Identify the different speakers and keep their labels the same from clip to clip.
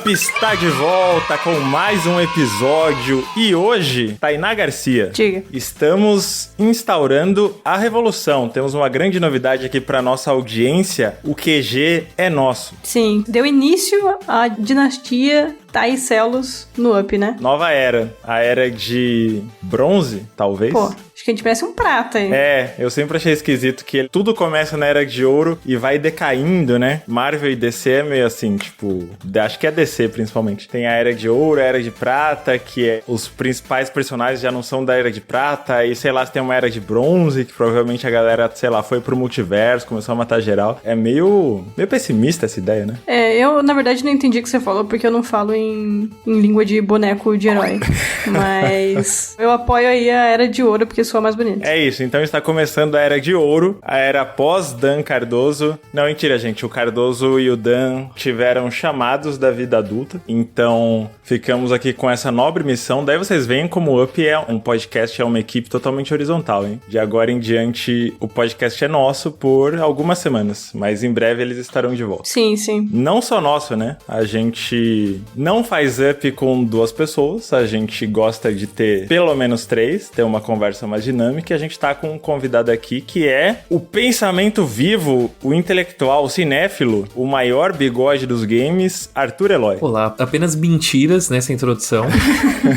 Speaker 1: Up está de volta com mais um episódio e hoje, Tainá Garcia,
Speaker 2: Diga.
Speaker 1: Estamos instaurando a revolução. Temos uma grande novidade aqui para nossa audiência, o QG é nosso.
Speaker 2: Sim, deu início à dinastia Taicelos no Up, né?
Speaker 1: Nova era, a era de bronze, talvez.
Speaker 2: Pô, acho que a gente merece um prata aí.
Speaker 1: É, eu sempre achei esquisito que tudo começa na era de ouro e vai decaindo, né? Marvel e DC é meio assim, tipo, acho que é DC principalmente. Tem a era de ouro, a era de prata, que é os principais personagens já não são da era de prata, e sei lá, se tem uma era de bronze, que provavelmente a galera, sei lá, foi pro multiverso, começou a matar geral. É meio pessimista essa ideia, né?
Speaker 2: É, eu na verdade não entendi o que você falou, porque eu não falo em língua de boneco de herói. Mas eu apoio aí a era de ouro, porque sou a mais bonita.
Speaker 1: É isso, então está começando a era de ouro, a era pós-Dan Cardoso. Não, mentira, gente, o Cardoso e o Dan tiveram chamados da vida adulta, então ficamos aqui com essa nobre missão. Daí vocês veem como o Up é um podcast, é uma equipe totalmente horizontal, hein? De agora em diante, o podcast é nosso por algumas semanas, mas em breve eles estarão de volta.
Speaker 2: Sim, sim.
Speaker 1: Não só nosso, né? A gente não faz Up com duas pessoas, a gente gosta de ter pelo menos três, ter uma conversa mais dinâmica, e a gente tá com um convidado aqui que é o pensamento vivo, o intelectual, o cinéfilo, o maior bigode dos games, Arthur Eloy.
Speaker 3: Olá, apenas mentiras nessa introdução,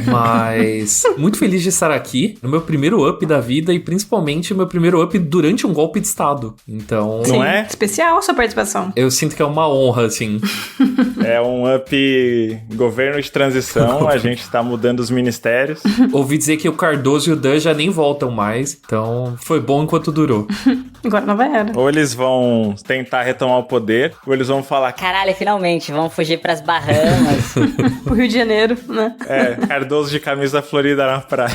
Speaker 3: mas muito feliz de estar aqui no meu primeiro Up da vida e principalmente o meu primeiro Up durante um golpe de estado. Então,
Speaker 1: Não
Speaker 2: Sim,
Speaker 1: é?
Speaker 2: especial sua participação.
Speaker 3: eu sinto que é uma honra, assim.
Speaker 1: É um Up governo de transição, a gente tá mudando os ministérios.
Speaker 3: Ouvi dizer que o Cardoso e o Dan já nem voltam mais, então foi bom enquanto durou.
Speaker 2: Agora nova era.
Speaker 1: Ou eles vão tentar retomar o poder, ou eles vão falar,
Speaker 4: Caralho, finalmente, vamos fugir pras Bahamas.
Speaker 2: O Rio de Janeiro, né?
Speaker 1: Cardoso de camisa florida na praia.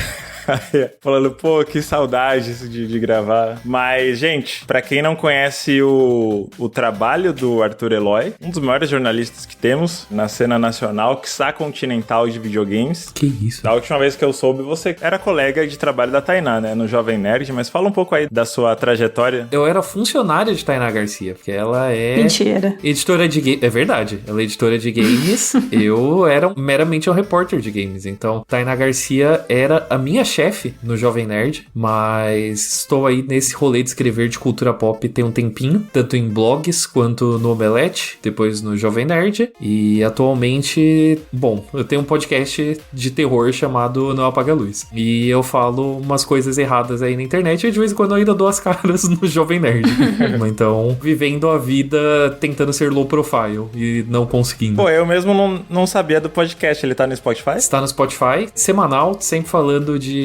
Speaker 1: Falando, pô, que saudade de gravar. Mas, gente, pra quem não conhece o trabalho do Arthur Eloy, um dos maiores jornalistas que temos na cena nacional, quiçá continental de videogames.
Speaker 3: Que isso?
Speaker 1: Da última vez que eu soube, você era colega de trabalho da Tainá, né? No Jovem Nerd, mas fala um pouco aí da sua trajetória.
Speaker 3: Eu era funcionária de Tainá Garcia, porque ela é...
Speaker 2: Mentira.
Speaker 3: Editora de games. É verdade, ela é editora de games. Eu era meramente um repórter de games. Então, Tainá Garcia era a minha chefe no Jovem Nerd, mas estou aí nesse rolê de escrever de cultura pop tem um tempinho, tanto em blogs quanto no Omelete, depois no Jovem Nerd, e atualmente, bom, eu tenho um podcast de terror chamado Não Apaga a Luz, e eu falo umas coisas erradas aí na internet e de vez em quando eu ainda dou as caras no Jovem Nerd. Então, vivendo a vida tentando ser low profile e não conseguindo.
Speaker 1: Pô, eu mesmo não sabia do podcast, ele tá no Spotify?
Speaker 3: Está no Spotify, semanal, sempre falando de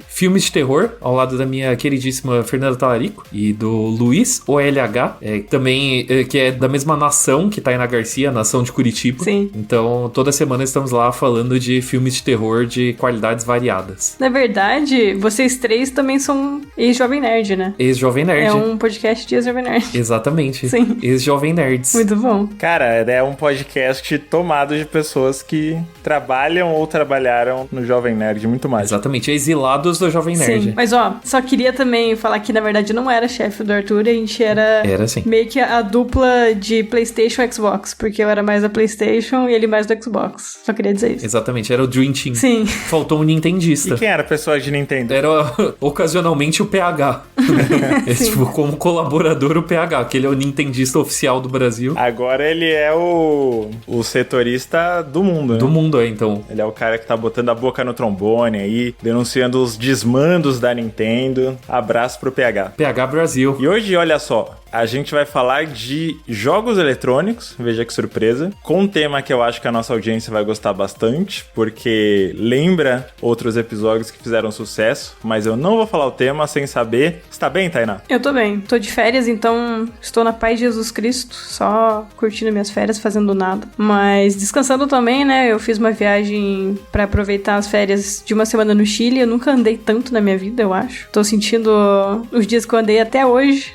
Speaker 3: filmes de terror, ao lado da minha queridíssima Fernanda Talarico e do Luiz, OLH, também que é da mesma nação que Tainá Garcia, a nação de Curitiba.
Speaker 2: Sim.
Speaker 3: Então, toda semana estamos lá falando de filmes de terror de qualidades variadas.
Speaker 2: Na verdade, vocês três também são ex-Jovem Nerd, né?
Speaker 3: Ex-Jovem Nerd.
Speaker 2: É um podcast de ex-Jovem Nerd.
Speaker 3: Exatamente.
Speaker 2: Sim.
Speaker 3: Ex-Jovem Nerds.
Speaker 2: Muito bom.
Speaker 1: Cara, é um podcast tomado de pessoas que trabalham ou trabalharam no Jovem Nerd, muito mais.
Speaker 3: Exatamente, exilados do Jovem Nerd.
Speaker 2: Sim, mas ó, só queria também falar que na verdade não era chefe do Arthur, a gente era
Speaker 3: Sim.
Speaker 2: meio que a dupla de PlayStation e Xbox, porque eu era mais da PlayStation e ele mais do Xbox. Só queria dizer isso.
Speaker 3: Exatamente, era o Dream Team.
Speaker 2: Sim.
Speaker 3: Faltou um nintendista.
Speaker 1: E quem era a pessoa de Nintendo?
Speaker 3: Era ocasionalmente o PH. Tipo, como colaborador o PH, que ele é o nintendista oficial do Brasil.
Speaker 1: Agora ele é o setorista do mundo, né?
Speaker 3: Do mundo, então.
Speaker 1: Ele é o cara que tá botando a boca no trombone aí, denunciando os desmandos da Nintendo. Abraço pro PH.
Speaker 3: PH Brasil.
Speaker 1: E hoje, olha só, a gente vai falar de jogos eletrônicos, veja que surpresa, com um tema que eu acho que a nossa audiência vai gostar bastante, porque lembra outros episódios que fizeram sucesso, mas eu não vou falar o tema sem saber. Você tá bem, Tainá?
Speaker 2: Eu tô bem, tô de férias, então estou na paz de Jesus Cristo, só curtindo minhas férias, fazendo nada. Mas descansando também, né? Eu fiz uma viagem pra aproveitar as férias de uma semana no Chile. Eu nunca andei tanto na minha vida, eu acho. Tô sentindo os dias que eu andei até hoje.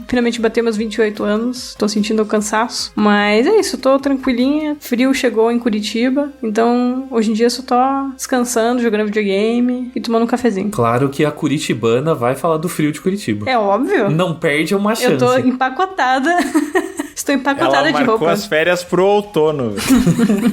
Speaker 2: Finalmente bateu meus 28 anos. Tô sentindo o cansaço. Mas é isso, tô tranquilinha. Frio chegou em Curitiba. Então, hoje em dia eu só tô descansando, jogando videogame e tomando um cafezinho.
Speaker 3: Claro que a curitibana vai falar do frio de Curitiba.
Speaker 2: É óbvio.
Speaker 3: Não perde uma chance.
Speaker 2: Eu tô empacotada Estou empacotada
Speaker 1: Ela
Speaker 2: de
Speaker 1: marcou
Speaker 2: roupa.
Speaker 1: as férias pro outono.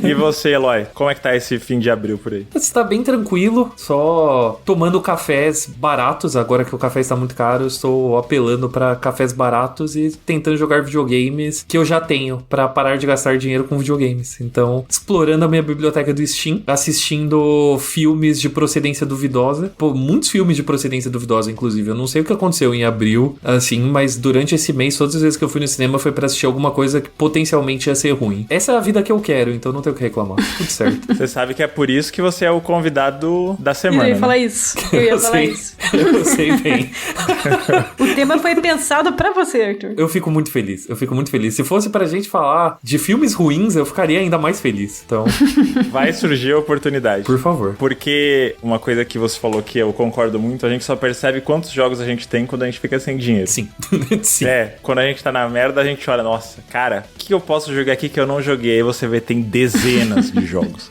Speaker 1: E você, Eloy, como é que tá esse fim de abril por aí?
Speaker 3: Está bem tranquilo, só tomando cafés baratos. Agora que o café está muito caro, eu estou apelando para cafés baratos e tentando jogar videogames que eu já tenho para parar de gastar dinheiro com videogames. Então, explorando a minha biblioteca do Steam, assistindo filmes de procedência duvidosa. Pô, muitos filmes de procedência duvidosa, inclusive. Eu não sei o que aconteceu em abril, assim, mas durante esse mês, todas as vezes que eu fui no cinema foi para assistir alguma coisa que potencialmente ia ser ruim. Essa é a vida que eu quero, então não tenho o que reclamar. Tudo certo.
Speaker 1: Você sabe que é por isso que você é o convidado da semana,
Speaker 2: Eu ia
Speaker 1: né?
Speaker 2: falar isso. Eu ia falar
Speaker 3: sei,
Speaker 2: isso.
Speaker 3: eu sei bem.
Speaker 2: O tema foi pensado pra você, Arthur.
Speaker 3: Eu fico muito feliz, eu fico muito feliz. Se fosse pra gente falar de filmes ruins, eu ficaria ainda mais feliz. Então,
Speaker 1: Vai surgir a oportunidade.
Speaker 3: por favor.
Speaker 1: Porque uma coisa que você falou que eu concordo muito, a gente só percebe quantos jogos a gente tem quando a gente fica sem dinheiro.
Speaker 3: Sim. Sim.
Speaker 1: É, quando a gente tá na merda, a gente olha, nossa, cara, o que eu posso jogar aqui que eu não joguei? Aí você vê, tem dezenas de jogos.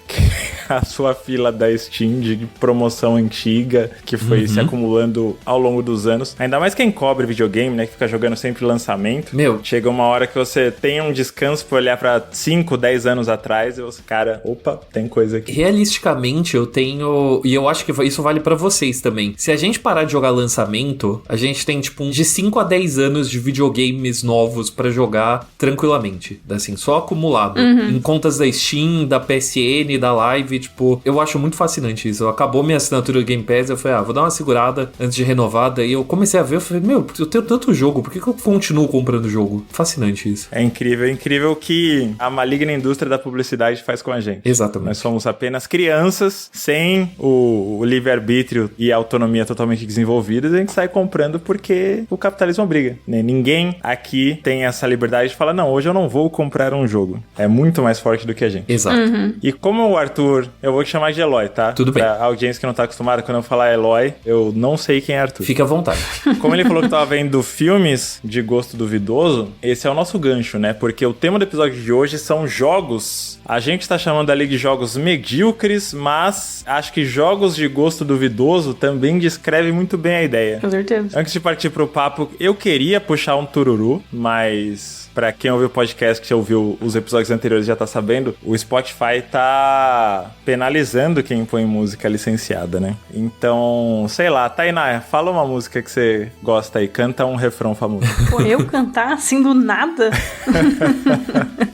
Speaker 1: A sua fila da Steam de promoção antiga, que foi se acumulando ao longo dos anos. Ainda mais quem cobre videogame, né, que fica jogando sempre lançamento.
Speaker 3: Meu.
Speaker 1: Chega uma hora que você tem um descanso pra olhar pra 5, 10 anos atrás e você, cara, opa, tem coisa aqui.
Speaker 3: Realisticamente, eu tenho... E eu acho que isso vale pra vocês também. Se a gente parar de jogar lançamento, a gente tem, tipo, de 5 a 10 anos de videogames novos pra jogar tranquilamente. Assim, só acumulado. Em contas da Steam, da PSN, da Live, tipo... Eu acho muito fascinante isso. Acabou minha assinatura do Game Pass, eu falei, vou dar uma segurada antes de renovar. Daí eu comecei a ver, eu falei, meu, eu tenho tanto jogo, por que eu continuo comprando jogo? Fascinante isso.
Speaker 1: É incrível que a maligna indústria da publicidade faz com a gente.
Speaker 3: Exatamente.
Speaker 1: Nós somos apenas crianças, sem o livre-arbítrio e a autonomia totalmente desenvolvidas, e a gente sai comprando porque o capitalismo obriga, né? Ninguém aqui tem essa liberdade de falar, não, hoje eu não vou comprar um jogo. É muito mais forte do que a gente.
Speaker 3: Exato.
Speaker 1: E como o Arthur, eu vou te chamar de Eloy, tá?
Speaker 3: Tudo bem.
Speaker 1: Pra audiência que não tá acostumada, quando eu falar Eloy, eu não sei quem é Arthur.
Speaker 3: Fique à vontade.
Speaker 1: Como ele falou que tava vendo filmes de gosto duvidoso, esse é o nosso gancho, né? Porque o tema do episódio de hoje são jogos. A gente tá chamando ali de jogos medíocres, mas acho que jogos de gosto duvidoso também descreve muito bem a ideia.
Speaker 2: Com certeza.
Speaker 1: Antes de partir pro papo, eu queria puxar um tururu, mas pra quem ouviu o podcast, que ouviu os episódios anteriores já tá sabendo, o Spotify tá penalizando quem põe música licenciada, né? Então, sei lá, Tainá, fala uma música que você gosta aí, canta um refrão famoso.
Speaker 2: Pô, eu cantar assim do nada?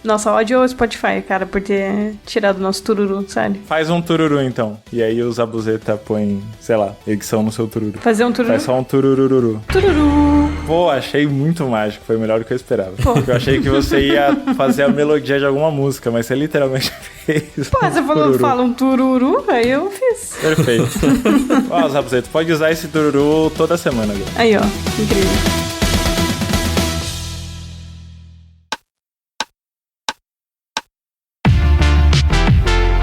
Speaker 2: Nossa, ódio ao Spotify, cara, por ter tirado o nosso tururu, sabe?
Speaker 1: Faz um tururu então, e aí o Zabuzeta põe, sei lá, edição no seu tururu.
Speaker 2: Fazer um tururu.
Speaker 1: Faz só um tururururu.
Speaker 2: Tururu.
Speaker 1: Pô, achei muito mágico, foi melhor do que eu esperava.
Speaker 2: Pô.
Speaker 1: Eu achei que você ia fazer a melodia de alguma música, mas você literalmente fez.
Speaker 2: Pô, você falou,
Speaker 1: tururu.
Speaker 2: fala um tururu, aí eu fiz.
Speaker 1: Perfeito. Ó, Zabuzeta, pode usar esse tururu toda semana agora.
Speaker 2: Aí, ó, incrível.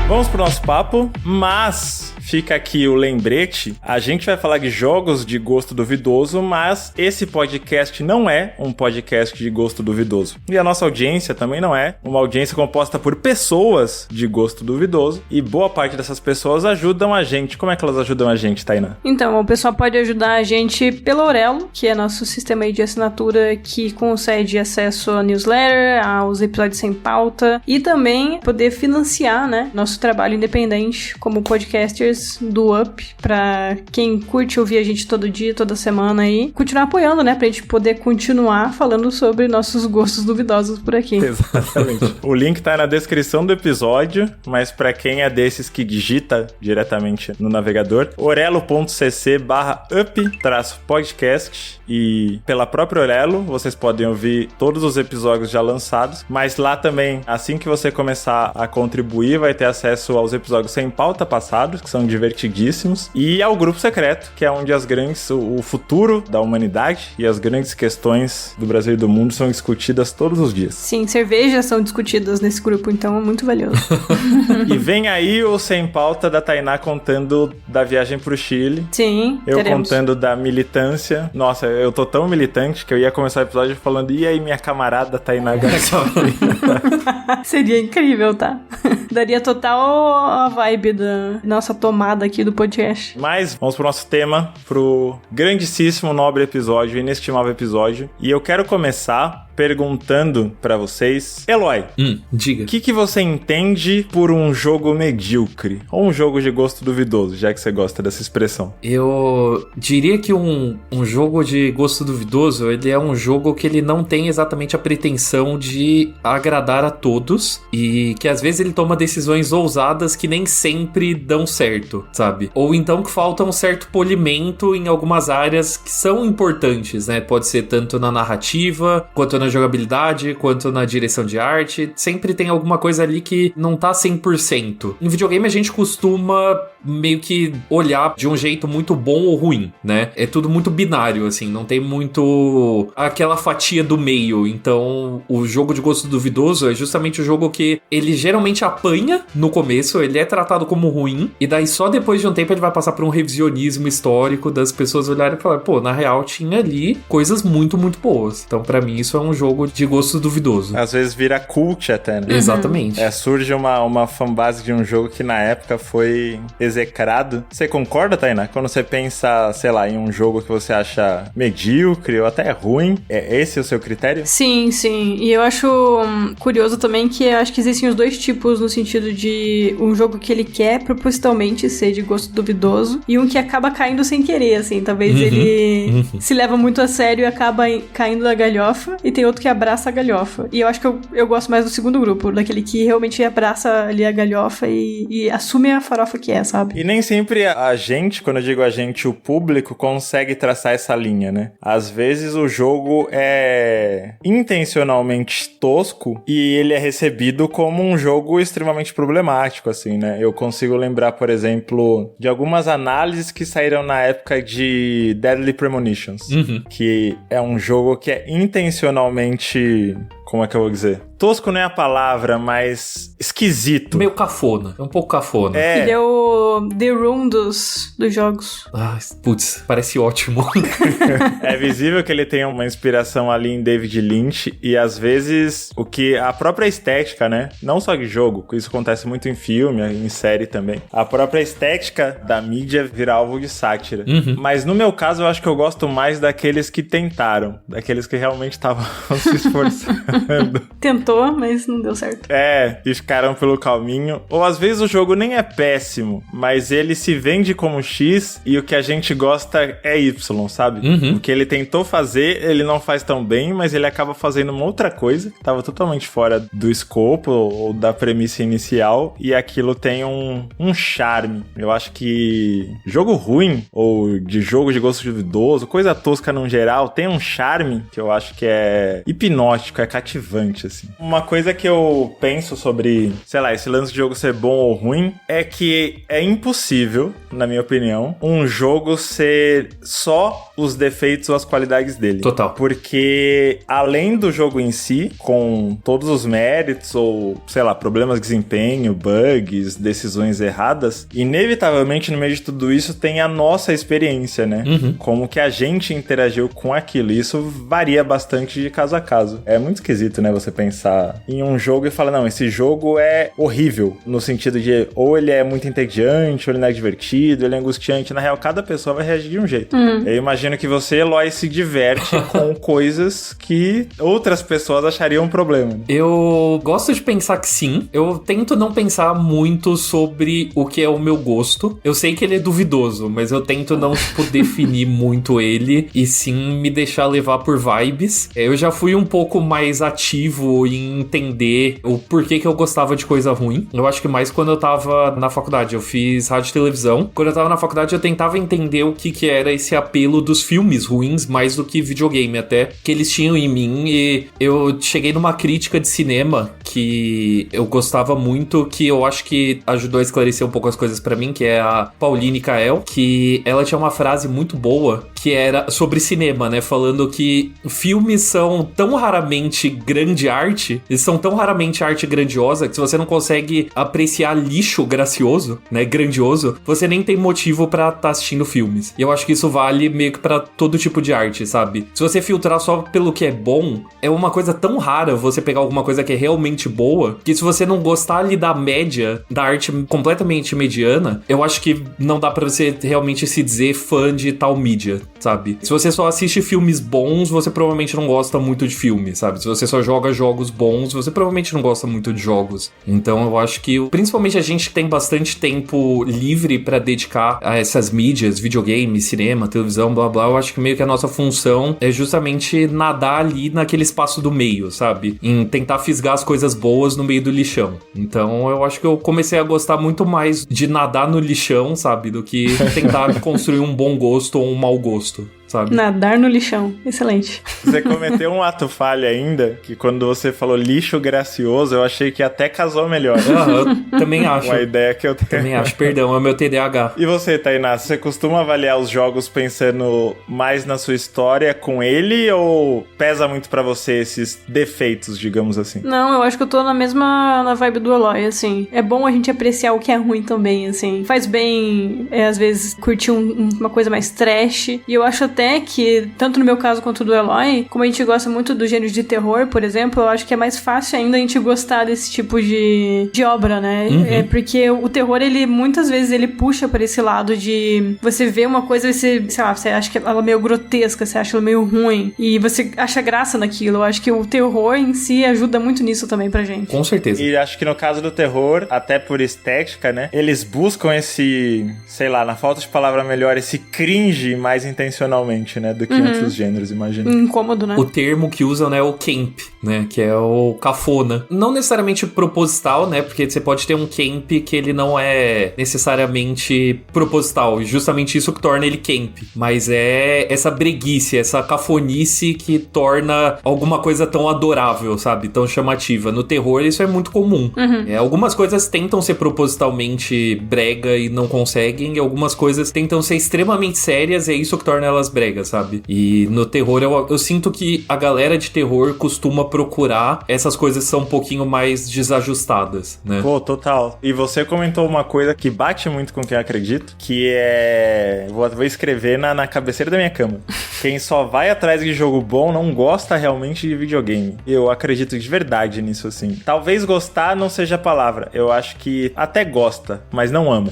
Speaker 1: Vamos pro nosso papo, mas fica aqui o lembrete, a gente vai falar de jogos de gosto duvidoso, mas esse podcast não é um podcast de gosto duvidoso. E a nossa audiência também não é uma audiência composta por pessoas de gosto duvidoso, e boa parte dessas pessoas ajudam a gente. Como é que elas ajudam a gente, Tainá?
Speaker 2: Então, o pessoal pode ajudar a gente pelo Aurelo, que é nosso sistema aí de assinatura que concede acesso a newsletter, aos episódios sem pauta e também poder financiar, né, nosso trabalho independente como podcasters do Up, pra quem curte ouvir a gente todo dia, toda semana aí, continuar apoiando, né, pra gente poder continuar falando sobre nossos gostos duvidosos por aqui.
Speaker 1: Exatamente. O link tá na descrição do episódio, mas pra quem é desses que digita diretamente no navegador, orelo.cc/up-podcast, e pela própria Orelo vocês podem ouvir todos os episódios já lançados, mas lá também, assim que você começar a contribuir, vai ter acesso aos episódios sem pauta passados, que são divertidíssimos, e ao grupo secreto, que é onde o futuro da humanidade e as grandes questões do Brasil e do mundo são discutidas todos os dias.
Speaker 2: Sim, cervejas são discutidas nesse grupo, então é muito valioso.
Speaker 1: E vem aí o Sem Pauta da Tainá contando da viagem pro Chile.
Speaker 2: Sim,
Speaker 1: Eu
Speaker 2: teremos.
Speaker 1: contando da militância. Nossa, eu tô tão militante que eu ia começar o episódio falando, e aí minha camarada Tainá Garcia?
Speaker 2: Seria incrível, tá? Daria total a vibe da nossa tomada aqui do podcast.
Speaker 1: Mas vamos pro nosso tema, pro grandíssimo, nobre episódio, inestimável episódio. E eu quero começar perguntando pra vocês. Eloy,
Speaker 3: Diga.
Speaker 1: o que você entende por um jogo medíocre? Ou um jogo de gosto duvidoso, já que você gosta dessa expressão?
Speaker 3: Eu diria que um jogo de gosto duvidoso, ele é um jogo que ele não tem exatamente a pretensão de agradar a todos e que às vezes ele toma decisões ousadas que nem sempre dão certo, sabe? Ou então que falta um certo polimento em algumas áreas que são importantes, né? Pode ser tanto na narrativa, quanto na jogabilidade, quanto na direção de arte. Sempre tem alguma coisa ali que não tá 100%. Em videogame a gente costuma meio que olhar de um jeito muito bom ou ruim, né? É tudo muito binário, assim, não tem muito aquela fatia do meio. Então, o jogo de gosto duvidoso é justamente o jogo que ele geralmente apanha no começo, ele é tratado como ruim, e daí só depois de um tempo ele vai passar por um revisionismo histórico das pessoas olharem e falar, pô, na real tinha ali coisas muito, muito boas. Então, pra mim, isso é um jogo de gosto duvidoso.
Speaker 1: Às vezes vira cult até, né?
Speaker 3: Exatamente.
Speaker 1: Surge uma fanbase de um jogo que na época foi execrado. Você concorda, Tainá? Quando você pensa, sei lá, em um jogo que você acha medíocre ou até ruim, é esse o seu critério?
Speaker 2: Sim, sim. E eu acho curioso também que eu acho que existem os dois tipos no sentido de um jogo que ele quer propositalmente ser de gosto duvidoso e um que acaba caindo sem querer, assim. Talvez ele se leva muito a sério e acaba caindo na galhofa, e tem outro que abraça a galhofa. E eu acho que eu gosto mais do segundo grupo, daquele que realmente abraça ali a galhofa e assume a farofa que é, sabe?
Speaker 1: E nem sempre a gente, quando eu digo a gente, o público, consegue traçar essa linha, né? Às vezes o jogo é intencionalmente tosco e ele é recebido como um jogo extremamente problemático, assim, né? Eu consigo lembrar, por exemplo, de algumas análises que saíram na época de Deadly Premonitions, que é um jogo que é intencionalmente... Como é que eu vou dizer? Tosco não é a palavra, mas esquisito.
Speaker 3: Meio cafona. É um pouco cafona.
Speaker 2: Ele é o The Room dos jogos.
Speaker 3: Ah, putz, parece ótimo.
Speaker 1: É visível que ele tem uma inspiração ali em David Lynch e às vezes o que a própria estética, né? Não só de jogo, isso acontece muito em filme, em série também. A própria estética da mídia vira alvo de sátira. Mas no meu caso eu acho que eu gosto mais daqueles que tentaram, daqueles que realmente estavam se esforçando.
Speaker 2: Tentou, mas não deu certo.
Speaker 1: E ficaram pelo caminho. Ou às vezes o jogo nem é péssimo, mas ele se vende como X e o que a gente gosta é Y, sabe? O que ele tentou fazer, ele não faz tão bem, mas ele acaba fazendo uma outra coisa que estava totalmente fora do escopo ou da premissa inicial, e aquilo tem um charme. Eu acho que jogo ruim, ou de jogo de gosto duvidoso, coisa tosca no geral, tem um charme que eu acho que é hipnótico, é cativante, assim. Uma coisa que eu penso sobre, sei lá, esse lance de jogo ser bom ou ruim, é que é impossível, na minha opinião, um jogo ser só os defeitos ou as qualidades dele.
Speaker 3: Total.
Speaker 1: Porque, além do jogo em si, com todos os méritos ou, sei lá, problemas de desempenho, bugs, decisões erradas, inevitavelmente, no meio de tudo isso, tem a nossa experiência, né? Como que a gente interagiu com aquilo. E isso varia bastante de caso a caso. É muito esquisito, né? Você pensar em um jogo e falar, não, esse jogo é horrível, no sentido de ou ele é muito entediante, ou ele não é divertido, ele é angustiante. Na real, cada pessoa vai reagir de um jeito. Eu imagino que você, Eloy, se diverte com coisas que outras pessoas achariam um problema.
Speaker 3: Eu gosto de pensar que sim. Eu tento não pensar muito sobre o que é o meu gosto. Eu sei que ele é duvidoso, mas eu tento não, definir muito ele e sim me deixar levar por vibes. Eu já fui um pouco mais ativo em entender o porquê que eu gostava de coisa ruim. Eu acho que mais quando eu tava na faculdade. Eu fiz rádio e televisão. Quando eu tava na faculdade, eu tentava entender o que era esse apelo dos filmes ruins, mais do que videogame até, que eles tinham em mim. E eu cheguei numa crítica de cinema que eu gostava muito, que eu acho que ajudou a esclarecer um pouco as coisas pra mim, que é a Pauline Kael, que ela tinha uma frase muito boa, que era sobre cinema, né? Falando que filmes são tão raramente grande arte, eles são tão raramente arte grandiosa que se você não consegue apreciar lixo gracioso, né, grandioso, você nem tem motivo pra estar assistindo filmes. E eu acho que isso vale meio que pra todo tipo de arte, sabe? Se você filtrar só pelo que é bom, é uma coisa tão rara você pegar alguma coisa que é realmente boa, que se você não gostar ali da média, da arte completamente mediana, eu acho que não dá pra você realmente se dizer fã de tal mídia, sabe? Se você só assiste filmes bons, você provavelmente não gosta muito de filme, sabe? Se você só joga jogos bons, você provavelmente não gosta muito de jogos. Então eu acho que, principalmente a gente que tem bastante tempo livre pra dedicar a essas mídias, videogame, cinema, televisão, blá blá, eu acho que meio que a nossa função é justamente nadar ali naquele espaço do meio, sabe? Em tentar fisgar as coisas boas no meio do lixão. Então eu acho que eu comecei a gostar muito mais de nadar no lixão, sabe? Do que tentar construir um bom gosto ou um mau gosto. Sabe?
Speaker 2: Nadar no lixão. Excelente.
Speaker 1: Você cometeu um ato falha ainda, que quando você falou lixo gracioso, eu achei que até casou melhor.
Speaker 3: Eu também acho.
Speaker 1: Uma ideia que eu tenho.
Speaker 3: Também acho, perdão, é o meu TDAH.
Speaker 1: E você, Tainá, você costuma avaliar os jogos pensando mais na sua história com ele, ou pesa muito pra você esses defeitos, digamos assim?
Speaker 2: Não, eu acho que eu tô na vibe do Eloy, assim. É bom a gente apreciar o que é ruim também, assim. Faz bem, às vezes, curtir uma coisa mais trash. E eu acho até que, tanto no meu caso quanto do Eloy, como a gente gosta muito do gênero de terror, por exemplo, eu acho que é mais fácil ainda a gente gostar desse tipo de obra, né?
Speaker 3: Uhum.
Speaker 2: É porque o terror, ele, muitas vezes, ele puxa pra esse lado de você ver uma coisa e você, sei lá, você acha que ela é meio grotesca, você acha ela meio ruim, e você acha graça naquilo. Eu acho que o terror em si ajuda muito nisso também pra gente.
Speaker 3: Com certeza.
Speaker 1: E acho que no caso do terror, até por estética, né? Eles buscam esse, sei lá, na falta de palavra melhor, esse cringe mais intencionalmente, né? Do que outros gêneros, imagino.
Speaker 2: Incômodo, né?
Speaker 3: O termo que usam, né, é o camp, né? Que é o cafona. Não necessariamente proposital, né? Porque você pode ter um camp que ele não é necessariamente proposital. E justamente isso que torna ele camp. Mas é essa breguice, essa cafonice que torna alguma coisa tão adorável, sabe? Tão chamativa. No terror, isso é muito comum. Algumas coisas tentam ser propositalmente brega e não conseguem. E algumas coisas tentam ser extremamente sérias e é isso que torna elas bregas, sabe? E no terror, eu sinto que a galera de terror costuma procurar essas coisas que são um pouquinho mais desajustadas, né?
Speaker 1: Pô, total. E você comentou uma coisa que bate muito com quem eu acredito, que é... Vou escrever na cabeceira da minha cama. Quem só vai atrás de jogo bom não gosta realmente de videogame. Eu acredito de verdade nisso, assim. Talvez gostar não seja a palavra. Eu acho que até gosta, mas não ama.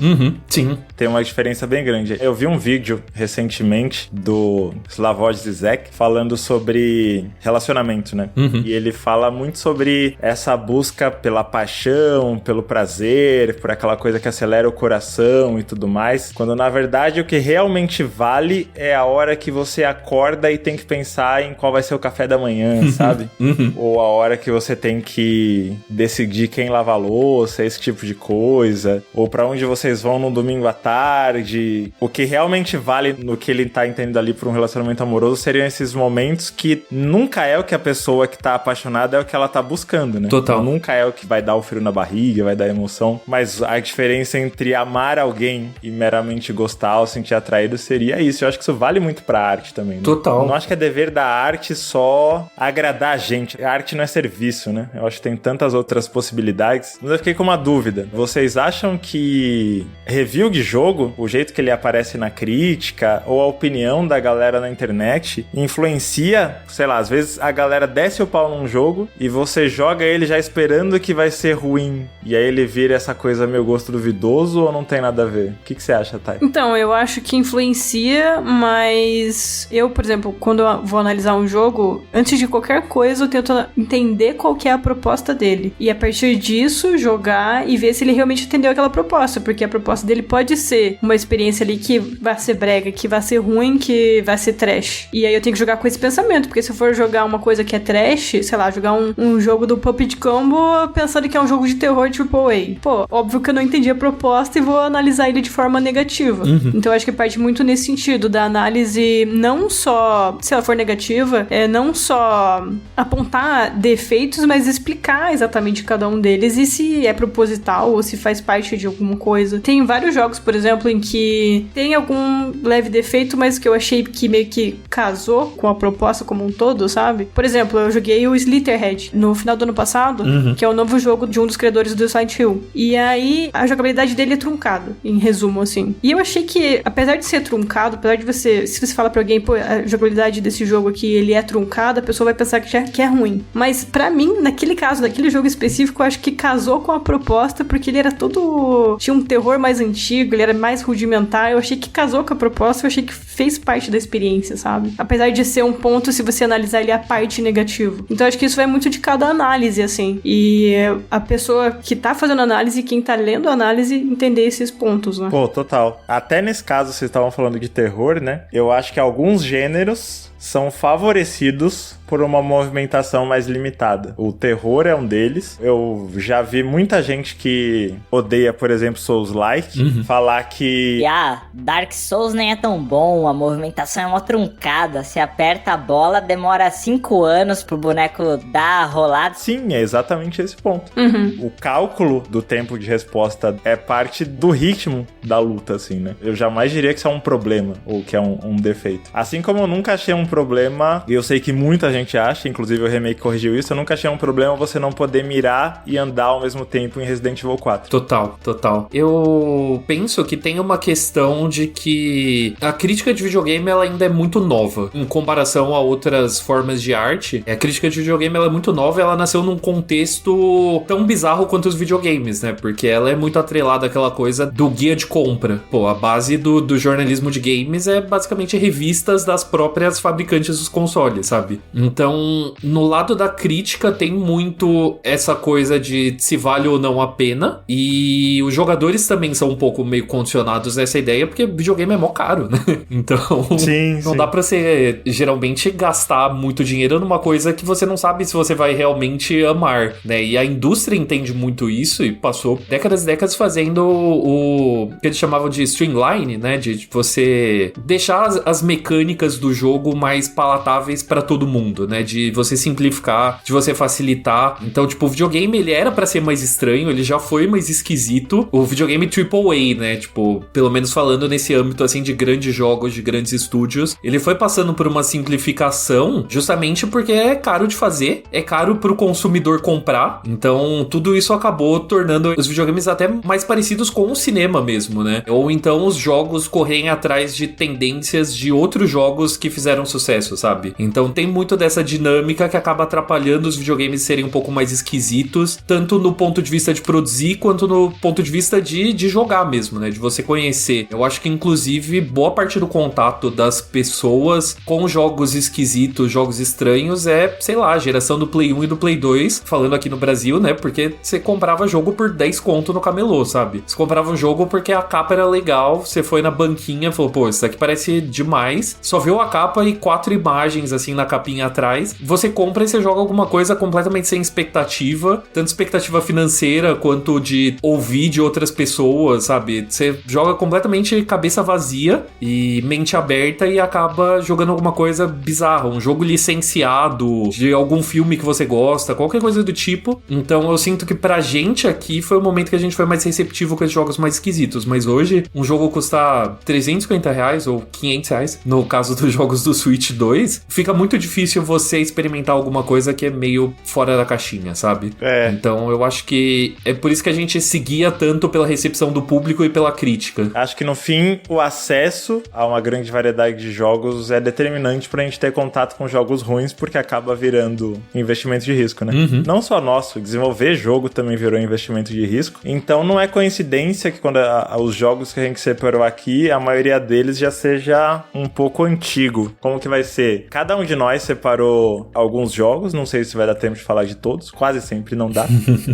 Speaker 3: Sim.
Speaker 1: Tem uma diferença bem grande. Eu vi um vídeo recentemente do Slavoj Zizek falando sobre relacionamento, né? E ele fala muito sobre essa busca pela paixão, pelo prazer, por aquela coisa que acelera o coração e tudo mais, quando na verdade o que realmente vale é a hora que você acorda e tem que pensar em qual vai ser o café da manhã, sabe? Ou a hora que você tem que decidir quem lava a louça, esse tipo de coisa, ou pra onde vocês vão no domingo à tarde. O que realmente vale no que ele tá entendendo ali por um relacionamento amoroso seriam esses momentos que nunca é o que a pessoa que tá apaixonada é o que ela tá buscando, né?
Speaker 3: Total.
Speaker 1: Então, nunca é o que vai dar o frio na barriga, vai dar emoção, mas a diferença entre amar alguém e meramente gostar ou sentir atraído seria isso. Eu acho que isso vale muito pra arte também, né?
Speaker 3: Total.
Speaker 1: Eu não acho que é dever da arte só agradar a gente. A arte não é serviço, né? Eu acho que tem tantas outras possibilidades. Mas eu fiquei com uma dúvida. Vocês acham que review de jogo, o jeito que ele aparece na crítica, ou a opinião da galera na internet, influencia, sei lá, às vezes a galera desce o pau num jogo e você joga ele já esperando que vai ser ruim, e aí ele vira essa coisa meio gosto duvidoso, ou não tem nada a ver? O que você acha, Thay?
Speaker 2: Então, eu acho que influencia, mas eu, por exemplo, quando eu vou analisar um jogo, antes de qualquer coisa eu tento entender qual que é a proposta dele, e a partir disso jogar e ver se ele realmente entendeu aquela proposta, porque a proposta dele pode ser uma experiência ali que vai ser brega, que vai ser ruim, que vai ser trash. E aí eu tenho que jogar com esse pensamento, porque se eu for jogar uma coisa que é trash, sei lá, jogar um jogo do Puppet Combo pensando que é um jogo de terror AAA. Pô, óbvio que eu não entendi a proposta e vou analisar ele de forma negativa. Então eu acho que parte muito nesse sentido, da análise não só, se ela for negativa, não só apontar defeitos, mas explicar exatamente cada um deles e se é proposital ou se faz parte de alguma coisa. Tem vários jogos, por exemplo, em que tem algum leve defeito, mas que eu achei achei que meio que casou com a proposta como um todo, sabe? Por exemplo, eu joguei o Slitherhead no final do ano passado, que é o novo jogo de um dos criadores do Silent Hill. E aí, a jogabilidade dele é truncada, em resumo, assim. E eu achei que, apesar de ser truncado, apesar de você... Se você fala pra alguém, pô, a jogabilidade desse jogo aqui, ele é truncado, a pessoa vai pensar que é ruim. Mas, pra mim, naquele caso, naquele jogo específico, eu acho que casou com a proposta, porque ele era todo... Tinha um terror mais antigo, ele era mais rudimentar. Eu achei que casou com a proposta, eu achei que fez parte da experiência, sabe? Apesar de ser um ponto, se você analisar ele, a parte negativa. Então, acho que isso vai muito de cada análise, assim. E a pessoa que tá fazendo análise, quem tá lendo a análise, entender esses pontos, né?
Speaker 1: Pô, total. Até nesse caso, vocês estavam falando de terror, né? Eu acho que alguns gêneros são favorecidos por uma movimentação mais limitada. O terror é um deles. Eu já vi muita gente que odeia, por exemplo, Souls-like, falar que...
Speaker 4: Dark Souls nem é tão bom, a movimentação é uma truncada. Você aperta a bola, demora 5 anos pro boneco dar a rolada.
Speaker 1: Sim, é exatamente esse ponto. O cálculo do tempo de resposta é parte do ritmo da luta, assim, né? Eu jamais diria que isso é um problema, ou que é um defeito. Assim como eu nunca achei um problema, e eu sei que muita gente acha, inclusive o remake corrigiu isso, eu nunca achei um problema você não poder mirar e andar ao mesmo tempo em Resident Evil 4.
Speaker 3: Total. Eu penso que tem uma questão de que a crítica de videogame ela ainda é muito nova em comparação a outras formas de arte. A crítica de videogame ela é muito nova e ela nasceu num contexto tão bizarro quanto os videogames, né? Porque ela é muito atrelada àquela coisa do guia de compra. Pô, a base do jornalismo de games é basicamente revistas das próprias fabricantes dos consoles, sabe? Então, no lado da crítica tem muito essa coisa de se vale ou não a pena, e os jogadores também são um pouco meio condicionados nessa ideia, porque videogame é mó caro, né? Então, não dá pra você, geralmente, gastar muito dinheiro numa coisa que você não sabe se você vai realmente amar, né? E a indústria entende muito isso e passou décadas e décadas fazendo o que eles chamavam de streamline, né? De você deixar as mecânicas do jogo mais palatáveis pra todo mundo, né? De você simplificar, de você facilitar. Então, tipo, o videogame, ele era pra ser mais estranho, ele já foi mais esquisito. O videogame AAA, né? Tipo, pelo menos falando nesse âmbito, assim, de grandes jogos, de grandes estúdios, ele foi passando por uma simplificação justamente porque é caro de fazer, é caro pro consumidor comprar. Então, tudo isso acabou tornando os videogames até mais parecidos com o cinema mesmo, né? Ou então os jogos correm atrás de tendências de outros jogos que fizeram sucesso, sabe? Então, tem muito dessa dinâmica que acaba atrapalhando os videogames serem um pouco mais esquisitos, tanto no ponto de vista de produzir, quanto no ponto de vista de jogar mesmo, né? De você conhecer. Eu acho que, inclusive, boa parte do contato das pessoas com jogos esquisitos, jogos estranhos, é, sei lá, a geração do Play 1 e do Play 2, falando aqui no Brasil, né? Porque você comprava jogo por 10 conto no camelô, sabe? Você comprava um jogo porque a capa era legal, você foi na banquinha e falou, pô, isso aqui parece demais. Só viu a capa e 4 imagens, assim, na capinha atrás. Você compra e você joga alguma coisa completamente sem expectativa, tanto expectativa financeira quanto de ouvir de outras pessoas, sabe? Você joga completamente cabeça vazia e mente aberta e acaba jogando alguma coisa bizarra, um jogo licenciado de algum filme que você gosta, qualquer coisa do tipo. Então eu sinto que pra gente aqui foi o momento que a gente foi mais receptivo com esses jogos mais esquisitos, mas hoje um jogo custar R$350 ou R$500, no caso dos jogos do Switch 2, fica muito difícil você experimentar alguma coisa que é meio fora da caixinha, sabe? Então eu acho que é por isso que a gente seguia tanto pela recepção do público e pela crítica.
Speaker 1: Acho que no fim, o acesso a uma grande variedade de jogos é determinante pra gente ter contato com jogos ruins, porque acaba virando investimento de risco, né? Não só nosso, desenvolver jogo também virou investimento de risco. Então não é coincidência que quando os jogos que a gente separou aqui, a maioria deles já seja um pouco antigo. Como que vai ser? Cada um de nós separou alguns jogos, não sei se vai dar tempo de falar de todos, quase sempre não dá.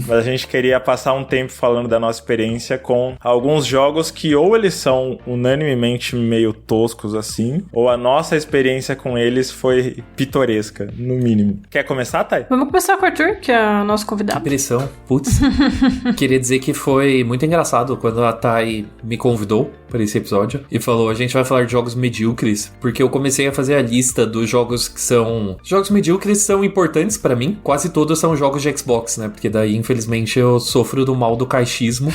Speaker 1: Mas a gente queria passar um tempo falando da nossa experiência com alguns jogos que ou eles são unanimemente meio toscos assim, ou a nossa experiência com eles foi pitoresca, no mínimo. Quer começar, Thay?
Speaker 2: Vamos começar com o Arthur, que é o nosso convidado.
Speaker 3: Que pressão, putz. Queria dizer que foi muito engraçado quando a Thay me convidou para esse episódio e falou: a gente vai falar de jogos medíocres, porque eu comecei a fazer a lista dos jogos que são... Jogos medíocres são importantes pra mim, quase todos são jogos de Xbox, né? Porque daí, infelizmente, eu sofro do mal do caixismo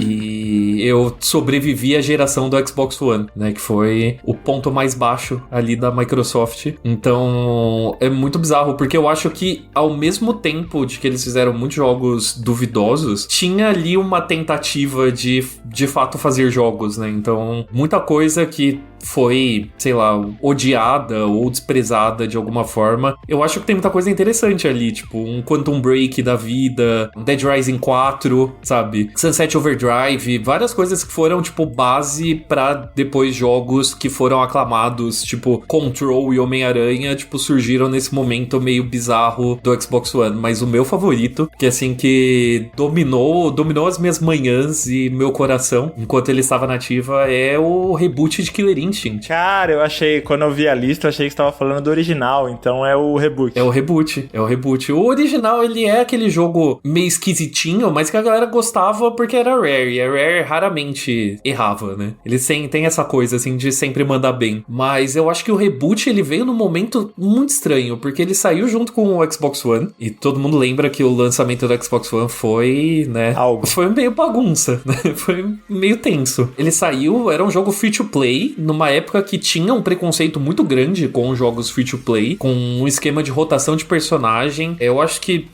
Speaker 3: e eu sobrevivi à geração do Xbox One, né? Que foi o ponto mais baixo ali da Microsoft. Então, é muito bizarro, porque eu acho que ao mesmo tempo de que eles fizeram muitos jogos duvidosos, tinha ali uma tentativa de fato fazer jogos, né? Então, muita coisa que foi, sei lá, odiada ou desprezada de alguma forma. Eu acho que tem muita coisa interessante ali, tipo um Quantum Break da vida, um Dead Rising 4, sabe? Sunset Overdrive, várias coisas que foram, tipo, base pra depois jogos que foram aclamados, tipo Control e Homem-Aranha, tipo, surgiram nesse momento meio bizarro do Xbox One. Mas o meu favorito, que assim, que dominou as minhas manhãs e meu coração, enquanto ele estava na ativa, é o reboot de Killer Instinct.
Speaker 1: Cara, eu achei, quando eu vi a lista, eu achei que você tava falando do original, então é o reboot.
Speaker 3: É o reboot. O original, ele é aquele jogo meio esquisitinho, mas que a galera gostava porque era Rare, e a Rare raramente errava, né? Eles tem essa coisa, assim, de sempre mandar bem. Mas eu acho que o reboot, ele veio num momento muito estranho, porque ele saiu junto com o Xbox One, e todo mundo lembra que o lançamento do Xbox One foi, né? Foi meio bagunça, né? Foi meio tenso. Ele saiu, era um jogo free to play, numa época que tinha um preconceito muito grande com os jogos free to play, com um esquema de rotação de personagem. Eu acho que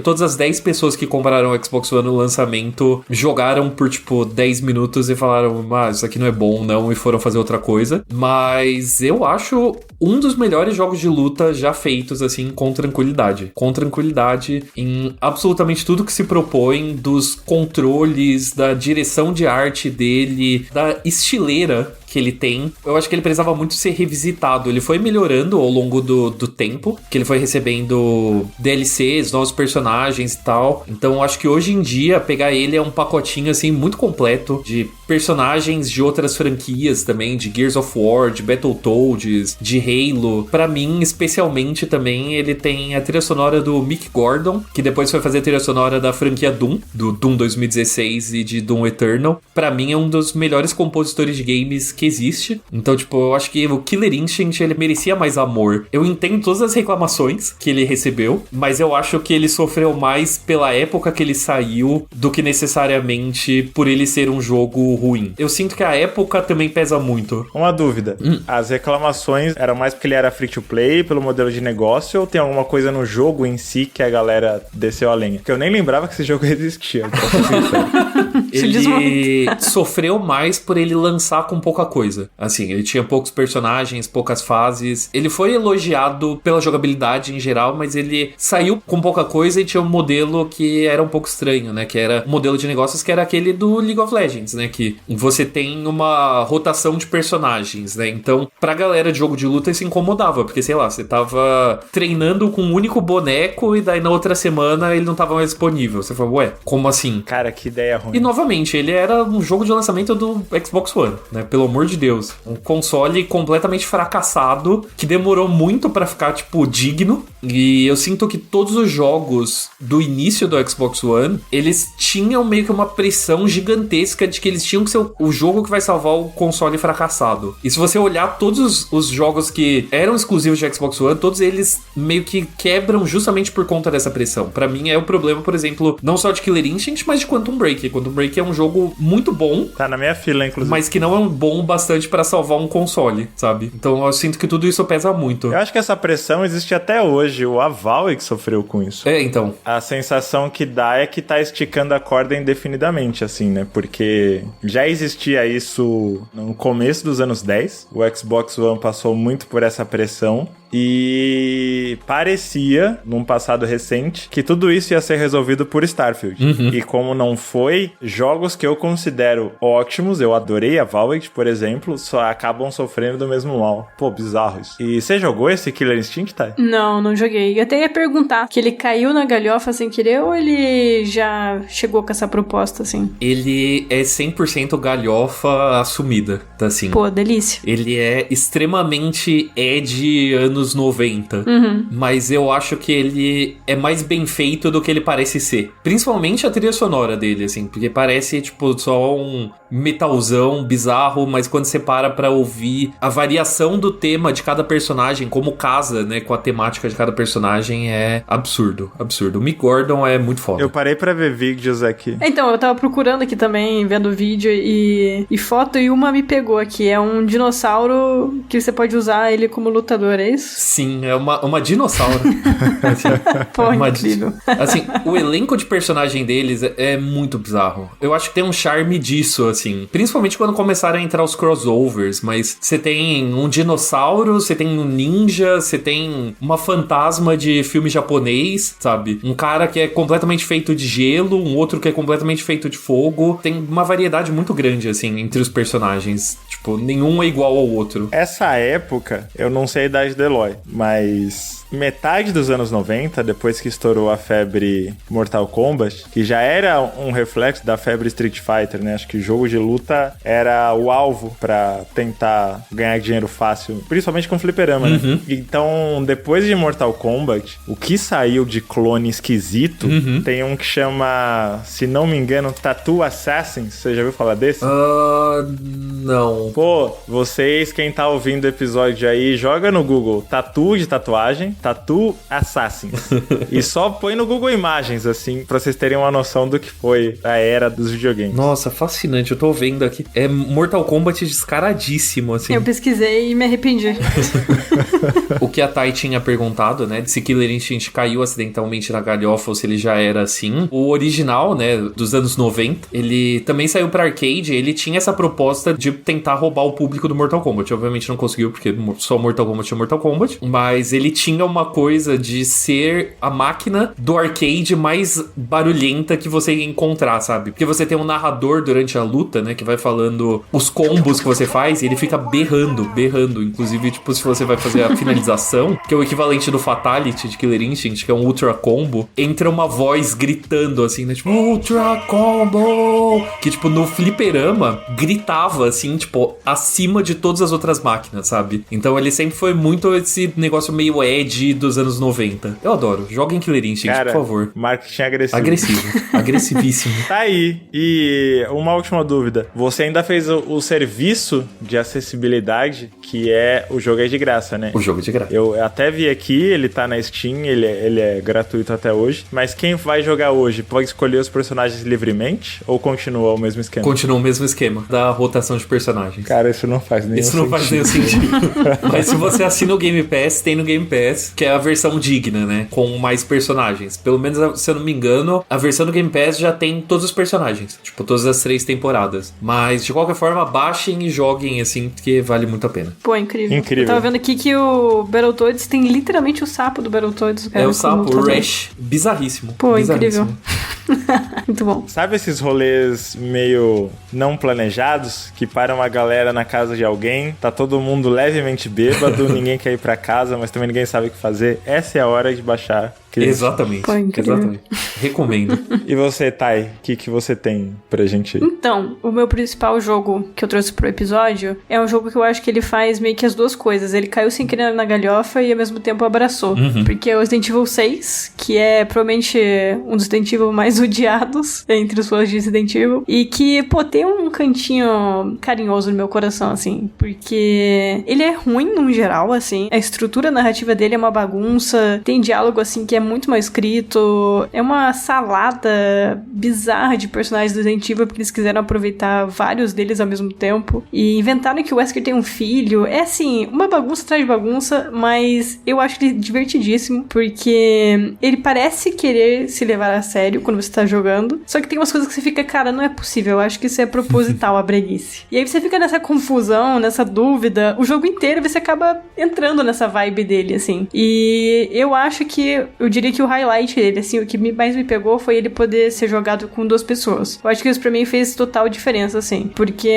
Speaker 3: todas as 10 pessoas que compraram o Xbox One no lançamento jogaram por tipo 10 minutos e falaram: isso aqui não é bom não, e foram fazer outra coisa. Mas eu acho um dos melhores jogos de luta já feitos, assim, com tranquilidade em absolutamente tudo que se propõe, dos controles, da direção de arte dele, da estileira que ele tem. Eu acho que ele precisava muito ser revisitado. Ele foi melhorando ao longo do tempo, que ele foi recebendo DLCs, novos personagens e tal. Então eu acho que hoje em dia pegar ele é um pacotinho assim muito completo de personagens de outras franquias também, de Gears of War, de Battletoads, de Halo. Pra mim, especialmente também, ele tem a trilha sonora do Mick Gordon, que depois foi fazer a trilha sonora da franquia Doom, do Doom 2016 e de Doom Eternal. Pra mim é um dos melhores compositores de games que existe. Então, tipo, eu acho que o Killer Instinct, ele merecia mais amor. Eu entendo todas as reclamações que ele recebeu, mas eu acho que ele sofreu mais pela época que ele saiu do que necessariamente por ele ser um jogo ruim. Eu sinto que a época também pesa muito.
Speaker 1: Uma dúvida. As reclamações eram mais porque ele era free to play, pelo modelo de negócio, ou tem alguma coisa no jogo em si que a galera desceu a lenha? Porque eu nem lembrava que esse jogo existia.
Speaker 3: Ele sofreu mais por ele lançar com pouca coisa. Assim, ele tinha poucos personagens, poucas fases. Ele foi elogiado pela jogabilidade em geral, mas ele saiu com pouca coisa e tinha um modelo que era um pouco estranho, né? Que era um modelo de negócios que era aquele do League of Legends, né? Que você tem uma rotação de personagens, né? Então, pra galera de jogo de luta, isso incomodava, porque, sei lá, você tava treinando com um único boneco e daí na outra semana ele não tava mais disponível. Você falou, ué, como assim?
Speaker 1: Cara, que ideia ruim.
Speaker 3: E novamente, ele era um jogo de lançamento do Xbox One, né? Pelo amor de Deus. Um console completamente fracassado, que demorou muito pra ficar, tipo, digno. E eu sinto que todos os jogos do início do Xbox One, eles tinham meio que uma pressão gigantesca de que eles tinham que ser o jogo que vai salvar o console fracassado. E se você olhar todos os jogos que eram exclusivos de Xbox One, todos eles meio que quebram justamente por conta dessa pressão. Pra mim é o problema, por exemplo, não só de Killer Instinct, mas de Quantum Break. Quantum Break é um jogo muito bom.
Speaker 1: Tá na minha fila, inclusive.
Speaker 3: Mas que não é bom bastante pra salvar um console, sabe? Então eu sinto que tudo isso pesa muito.
Speaker 1: Eu acho que essa pressão existe até hoje. O Valve que sofreu com isso.
Speaker 3: É, então.
Speaker 1: A sensação que dá é que tá esticando a corda indefinidamente, assim, né? Porque já existia isso no começo dos anos 10. O Xbox One passou muito por essa pressão. E parecia, num passado recente, que tudo isso ia ser resolvido por Starfield. E como não foi, jogos que eu considero ótimos, eu adorei a Valve, por exemplo, só acabam sofrendo do mesmo mal. Pô, bizarro isso. E você jogou esse Killer Instinct, Thay?
Speaker 2: Não joguei. Eu até ia perguntar, que ele caiu na galhofa sem querer ou ele já chegou com essa proposta, assim?
Speaker 3: Ele é 100% galhofa assumida, tá assim.
Speaker 2: Pô, delícia.
Speaker 3: Ele é extremamente Ed anos 90, mas eu acho que ele é mais bem feito do que ele parece ser. Principalmente a trilha sonora dele, assim, porque parece, tipo, só metalzão, bizarro, mas quando você para pra ouvir a variação do tema de cada personagem, como casa, né, com a temática de cada personagem, é absurdo. O Mick Gordon é muito foda.
Speaker 1: Eu parei pra ver vídeos aqui.
Speaker 2: Então, eu tava procurando aqui também, vendo vídeo e foto, e uma me pegou aqui. É um dinossauro que você pode usar ele como lutador, é isso?
Speaker 3: Sim, é uma dinossauro. Assim,
Speaker 2: Pô, incrível.
Speaker 3: Assim, o elenco de personagem deles é muito bizarro. Eu acho que tem um charme disso, assim. Principalmente quando começaram a entrar os crossovers, mas você tem um dinossauro, você tem um ninja, você tem uma fantasma de filme japonês, sabe? Um cara que é completamente feito de gelo, um outro que é completamente feito de fogo. Tem uma variedade muito grande, assim, entre os personagens. Tipo, nenhum é igual ao outro.
Speaker 1: Essa época, eu não sei a idade do Eloy, mas metade dos anos 90, depois que estourou a febre Mortal Kombat, que já era um reflexo da febre Street Fighter, né? Acho que jogo de luta era o alvo pra tentar ganhar dinheiro fácil, principalmente com fliperama, né? Então, depois de Mortal Kombat, o que saiu de clone esquisito, tem um que chama, se não me engano, Tattoo Assassins. Você já ouviu falar desse?
Speaker 3: Não.
Speaker 1: Pô, vocês, quem tá ouvindo o episódio aí, joga no Google Tattoo de tatuagem, Tattoo Assassins. E só põe no Google Imagens, assim, pra vocês terem uma noção do que foi a era dos videogames.
Speaker 3: Nossa, fascinante. Eu tô vendo aqui. É Mortal Kombat descaradíssimo, assim.
Speaker 2: Eu pesquisei e me arrependi.
Speaker 3: O que a Thay tinha perguntado, né, de se Killer Instinct caiu acidentalmente na galhofa ou se ele já era assim. O original, né, dos anos 90, ele também saiu pra arcade. Ele tinha essa proposta de tentar roubar o público do Mortal Kombat. Obviamente não conseguiu, porque só Mortal Kombat é Mortal Kombat. Mas ele tinha uma coisa de ser a máquina do arcade mais barulhenta que você ia encontrar, sabe? Porque você tem um narrador durante a luta, né, que vai falando os combos que você faz e ele fica berrando. Inclusive, tipo, se você vai fazer a finalização, que é o equivalente do Fatality de Killer Instinct, que é um Ultra Combo, entra uma voz gritando, assim, né? Tipo, Ultra Combo! Que, tipo, no fliperama, gritava, assim, tipo, acima de todas as outras máquinas, sabe? Então ele sempre foi muito esse negócio meio edgy dos anos 90. Eu adoro. Joga em Killer Instinct,
Speaker 1: cara,
Speaker 3: por favor.
Speaker 1: Marketing agressivo.
Speaker 3: Agressivíssimo.
Speaker 1: Tá aí. E uma última dúvida. Você ainda fez o serviço de acessibilidade, que é o jogo é de graça, né?
Speaker 3: O jogo é de graça.
Speaker 1: Eu até vi aqui, ele tá na Steam, ele é gratuito até hoje. Mas quem vai jogar hoje pode escolher os personagens livremente ou continua o mesmo esquema?
Speaker 3: Continua o mesmo esquema da rotação de personagens.
Speaker 1: Cara, isso não faz nenhum sentido.
Speaker 3: Isso não faz nenhum sentido. Mas se você assina o Game Pass, tem no Game Pass, que é a versão digna, né? Com mais personagens. Pelo menos, se eu não me engano, a versão do Game Pass já tem todos os personagens. Tipo, todas as 3 temporadas. Mas, de qualquer forma, baixem e joguem, assim, porque vale muito a pena.
Speaker 2: Pô, incrível.
Speaker 1: Incrível.
Speaker 2: Eu tava vendo aqui que o Battletoads tem literalmente o sapo do Battletoads.
Speaker 3: É o sapo, o Rash. Bizarríssimo.
Speaker 2: Pô,
Speaker 3: bizarríssimo.
Speaker 2: Incrível. Muito bom.
Speaker 1: Sabe esses rolês meio não planejados, que para uma galera na casa de alguém, tá todo mundo levemente bêbado, ninguém quer ir pra casa, mas também ninguém sabe o que fazer? Essa é a hora de baixar.
Speaker 3: Exatamente.
Speaker 2: Pô, incrível.
Speaker 3: Exatamente. Recomendo.
Speaker 1: E você, Thay, o que você tem pra gente aí?
Speaker 2: Então, o meu principal jogo que eu trouxe pro episódio é um jogo que eu acho que ele faz meio que as duas coisas. Ele caiu sem querer na galhofa e ao mesmo tempo abraçou. Porque é o Resident Evil 6, que é provavelmente um dos Resident Evil mais odiados entre os fãs de Resident Evil. E que, pô, tem um cantinho carinhoso no meu coração, assim. Porque ele é ruim no geral, assim. A estrutura narrativa dele é uma bagunça. Tem diálogo, assim, que é muito mal escrito. É uma salada bizarra de personagens do Resident Evil, porque eles quiseram aproveitar vários deles ao mesmo tempo. E inventaram que o Wesker tem um filho. É assim, uma bagunça atrás de bagunça, mas eu acho ele divertidíssimo, porque ele parece querer se levar a sério quando você tá jogando. Só que tem umas coisas que você fica, cara, não é possível. Eu acho que isso é proposital, a breguice. E aí você fica nessa confusão, nessa dúvida. O jogo inteiro você acaba entrando nessa vibe dele, assim. E eu acho que eu diria que o highlight dele, assim, o que mais me pegou foi ele poder ser jogado com 2 pessoas. Eu acho que isso pra mim fez total diferença, assim, porque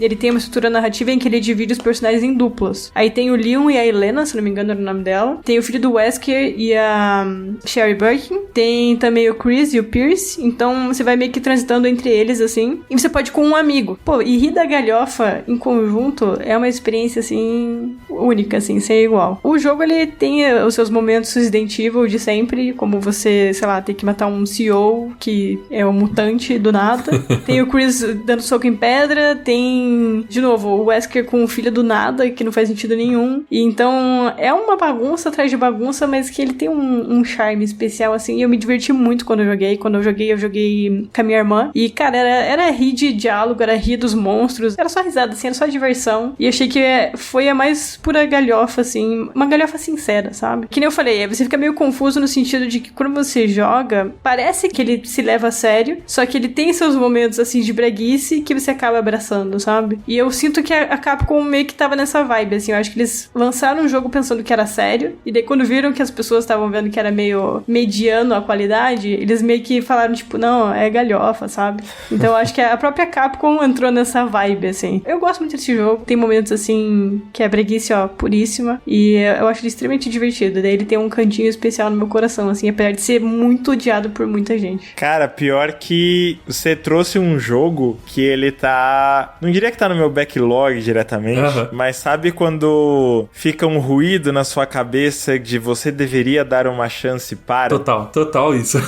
Speaker 2: ele tem uma estrutura narrativa em que ele divide os personagens em duplas. Aí tem o Leon e a Helena, se não me engano era o nome dela. Tem o filho do Wesker e a Sherry Birkin. Tem também o Chris e o Pierce. Então você vai meio que transitando entre eles, assim. E você pode ir com um amigo. Pô, e rir da galhofa em conjunto é uma experiência, assim, única, assim, sem igual. O jogo, ele tem os seus momentos Resident Evil de sempre, como você, sei lá, tem que matar um CEO que é um mutante do nada. Tem o Chris dando soco em pedra, tem, de novo, o Wesker com o filho do nada, que não faz sentido nenhum. E então, é uma bagunça atrás de bagunça, mas que ele tem um charme especial, assim, e eu me diverti muito quando eu joguei. Quando eu joguei com a minha irmã. E, cara, era rir de diálogo, era rir dos monstros, era só risada, assim, era só diversão. E achei que foi a mais pura galhofa, assim, uma galhofa sincera, sabe? Que nem eu falei, você fica meio confuso no sentido de que quando você joga, parece que ele se leva a sério, só que ele tem seus momentos, assim, de breguice que você acaba abraçando, sabe? E eu sinto que a Capcom meio que tava nessa vibe, assim, eu acho que eles lançaram um jogo pensando que era sério, e daí quando viram que as pessoas estavam vendo que era meio mediano a qualidade, eles meio que falaram, tipo, não, é galhofa, sabe? Então eu acho que a própria Capcom entrou nessa vibe, assim. Eu gosto muito desse jogo, tem momentos, assim, que é breguice, ó, puríssima, e eu acho ele extremamente divertido, daí ele tem um cantinho especial no meu coração, assim, apesar de ser muito odiado por muita gente.
Speaker 1: Cara, pior que você trouxe um jogo que ele tá... Não diria que tá no meu backlog diretamente, mas sabe quando fica um ruído na sua cabeça de você deveria dar uma chance para...
Speaker 3: Total isso.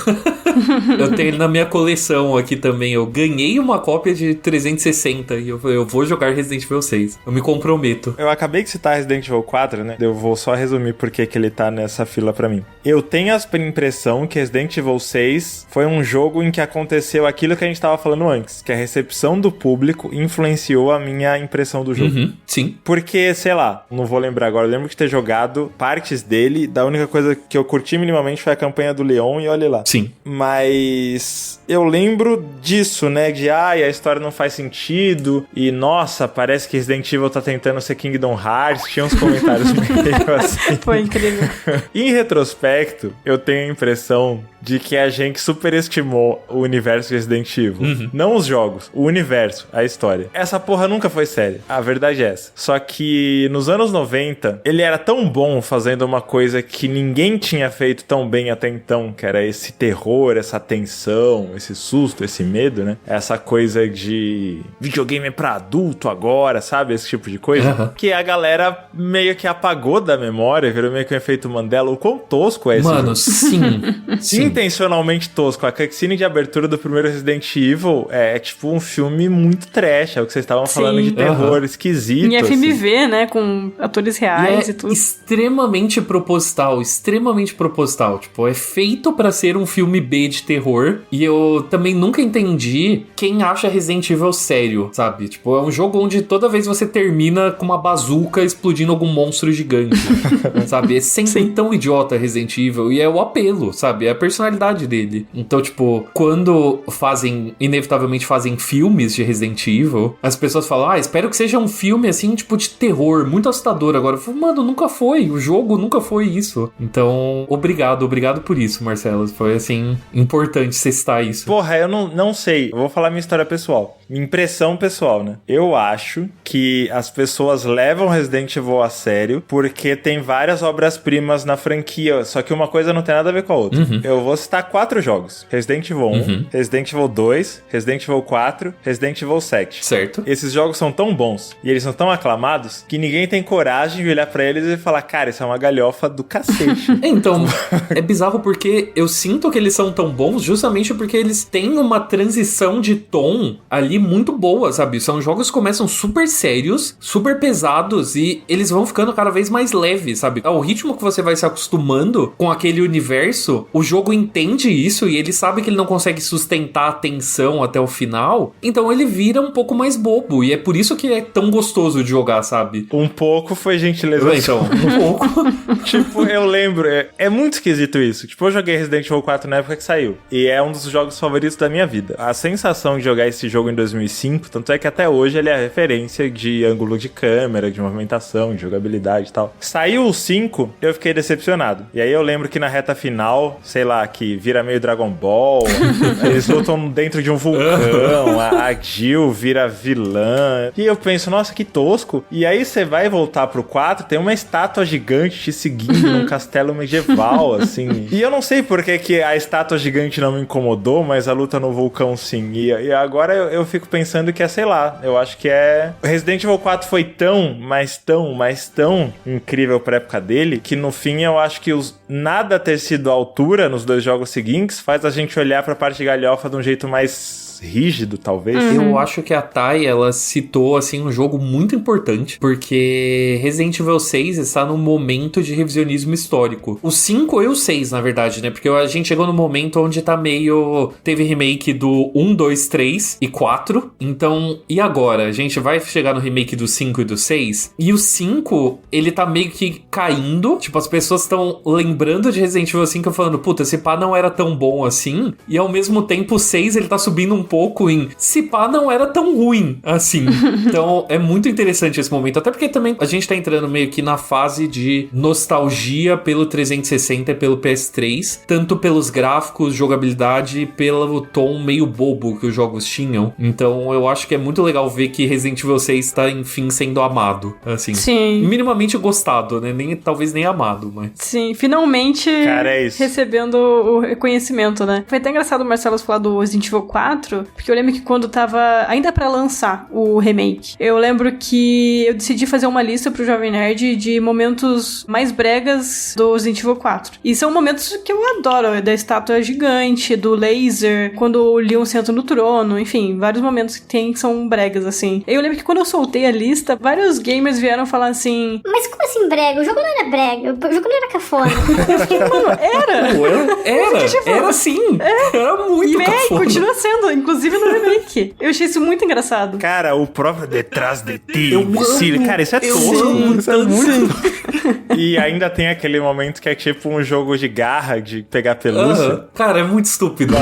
Speaker 3: Eu tenho ele na minha coleção aqui também. Eu ganhei uma cópia de 360 e eu falei, eu vou jogar Resident Evil 6. Eu me comprometo.
Speaker 1: Eu acabei de citar Resident Evil 4, né? Eu vou só resumir porque que ele tá nessa fila pra mim. Eu tenho a impressão que Resident Evil 6 foi um jogo em que aconteceu aquilo que a gente tava falando antes, que a recepção do público influenciou a minha impressão do jogo.
Speaker 3: Sim.
Speaker 1: Porque, sei lá, não vou lembrar agora, eu lembro de ter jogado partes dele, da única coisa que eu curti minimamente foi a campanha do Leon e olha lá.
Speaker 3: Sim.
Speaker 1: Mas eu lembro disso, né? De, a história não faz sentido. E, nossa, parece que Resident Evil tá tentando ser Kingdom Hearts. Tinha uns comentários meio assim.
Speaker 2: Foi incrível.
Speaker 1: Em retrospecto, eu tenho a impressão de que a gente superestimou o universo Resident Evil. Não os jogos, o universo, a história. Essa porra nunca foi séria. A verdade é essa. Só que nos anos 90, ele era tão bom fazendo uma coisa que ninguém tinha feito tão bem até então, que era esse terror, essa tensão, esse susto, esse medo, né? Essa coisa de videogame é pra adulto agora, sabe? Esse tipo de coisa. Que a galera meio que apagou da memória, virou meio que um efeito Mandela. O quão tosco é esse
Speaker 3: Mano,
Speaker 1: jogo?
Speaker 3: sim.
Speaker 1: Intencionalmente tosco. A cutscene de abertura do primeiro Resident Evil é tipo um filme muito trash. É o que vocês estavam falando de terror esquisito.
Speaker 2: Em FMV, assim, né? Com atores reais e tudo.
Speaker 3: Extremamente proposital. Tipo, é feito pra ser um filme B de terror. E eu também nunca entendi quem acha Resident Evil sério, sabe? Tipo, é um jogo onde toda vez você termina com uma bazuca explodindo algum monstro gigante, sabe? É sempre tão idiota Resident Evil. E é o apelo, sabe? É a personalidade dele. Então, tipo, quando inevitavelmente fazem filmes de Resident Evil, as pessoas falam, espero que seja um filme, assim, tipo, de terror, muito assustador. Agora, eu falo, mano, nunca foi. O jogo nunca foi isso. Então, obrigado por isso, Marcelo. Foi, assim, importante você citar isso.
Speaker 1: Porra, eu não sei. Eu vou falar minha história pessoal. Minha impressão pessoal, né? Eu acho que as pessoas levam Resident Evil a sério porque tem várias obras-primas na franquia, só que uma coisa não tem nada a ver com a outra. Eu vou citar 4 jogos. Resident Evil 1, Resident Evil 2, Resident Evil 4, Resident Evil 7.
Speaker 3: Certo.
Speaker 1: Esses jogos são tão bons e eles são tão aclamados que ninguém tem coragem de olhar pra eles e falar, cara, isso é uma galhofa do cacete.
Speaker 3: Então, é bizarro porque eu sinto que eles são tão bons justamente porque eles têm uma transição de tom ali muito boa, sabe? São jogos que começam super sérios, super pesados e eles vão ficando cada vez mais leves, sabe? Ao ritmo que você vai se acostumando com aquele universo, o jogo entende isso e ele sabe que ele não consegue sustentar a tensão até o final, então ele vira um pouco mais bobo e é por isso que é tão gostoso de jogar, sabe?
Speaker 1: Um pouco foi gentileza.
Speaker 3: Então, um pouco.
Speaker 1: Tipo, eu lembro, é muito esquisito isso. Tipo, eu joguei Resident Evil 4 na época que saiu e é um dos jogos favoritos da minha vida. A sensação de jogar esse jogo em 2005, tanto é que até hoje ele é a referência de ângulo de câmera, de movimentação, de jogabilidade e tal. Saiu o 5, eu fiquei decepcionado. E aí eu lembro que na reta final, sei lá, que vira meio Dragon Ball, eles lutam dentro de um vulcão, a Jill vira vilã. E eu penso, nossa, que tosco. E aí você vai voltar pro 4, tem uma estátua gigante te seguindo num castelo medieval, assim. E eu não sei por que a estátua gigante não me incomodou, mas a luta no vulcão sim. E agora eu fico pensando que sei lá, eu acho que Resident Evil 4 foi tão incrível pra época dele, que no fim eu acho que nada ter sido à altura nos 2 jogos seguintes faz a gente olhar pra parte galhofa de um jeito mais rígido, talvez.
Speaker 3: Eu acho que a Thay, ela citou, assim, um jogo muito importante, porque Resident Evil 6 está num momento de revisionismo histórico. O 5 e o 6, na verdade, né? Porque a gente chegou no momento onde tá meio... Teve remake do 1, 2, 3 e 4. Então, e agora? A gente vai chegar no remake do 5 e do 6? E o 5, ele tá meio que caindo. Tipo, as pessoas estão lembrando de Resident Evil 5 falando, puta, esse pá não era tão bom assim. E ao mesmo tempo, o 6, ele tá subindo um pouco em se pá não era tão ruim assim. Então é muito interessante esse momento, até porque também a gente tá entrando meio que na fase de nostalgia pelo 360 e pelo PS3, tanto pelos gráficos, jogabilidade, pelo tom meio bobo que os jogos tinham. Então eu acho que é muito legal ver que Resident Evil 6 tá enfim sendo amado, assim.
Speaker 2: Sim.
Speaker 3: Minimamente gostado, né? Talvez nem amado, mas...
Speaker 2: Sim, finalmente recebendo o reconhecimento, né? Foi até engraçado o Marcelo falar do Resident Evil 4, porque eu lembro que quando tava ainda pra lançar o remake, eu lembro que eu decidi fazer uma lista pro Jovem Nerd de momentos mais bregas do Resident Evil 4. E são momentos que eu adoro, da estátua gigante, do laser, quando o Leon senta no trono, enfim, vários momentos que tem que são bregas, assim. Eu lembro que quando eu soltei a lista, vários gamers vieram falar assim...
Speaker 5: Mas como assim brega? O jogo não era brega, o jogo não era cafona.
Speaker 2: Eu fiquei, mano, era
Speaker 3: sim. Era muito cafona.
Speaker 2: Continua sendo, inclusive no remake. Eu achei isso muito engraçado.
Speaker 1: Cara, o próprio detrás de ti. Cara, isso é
Speaker 3: tosco.
Speaker 1: Isso é muito... E ainda tem aquele momento que é tipo um jogo de garra, de pegar pelúcia.
Speaker 3: Cara, é muito estúpido.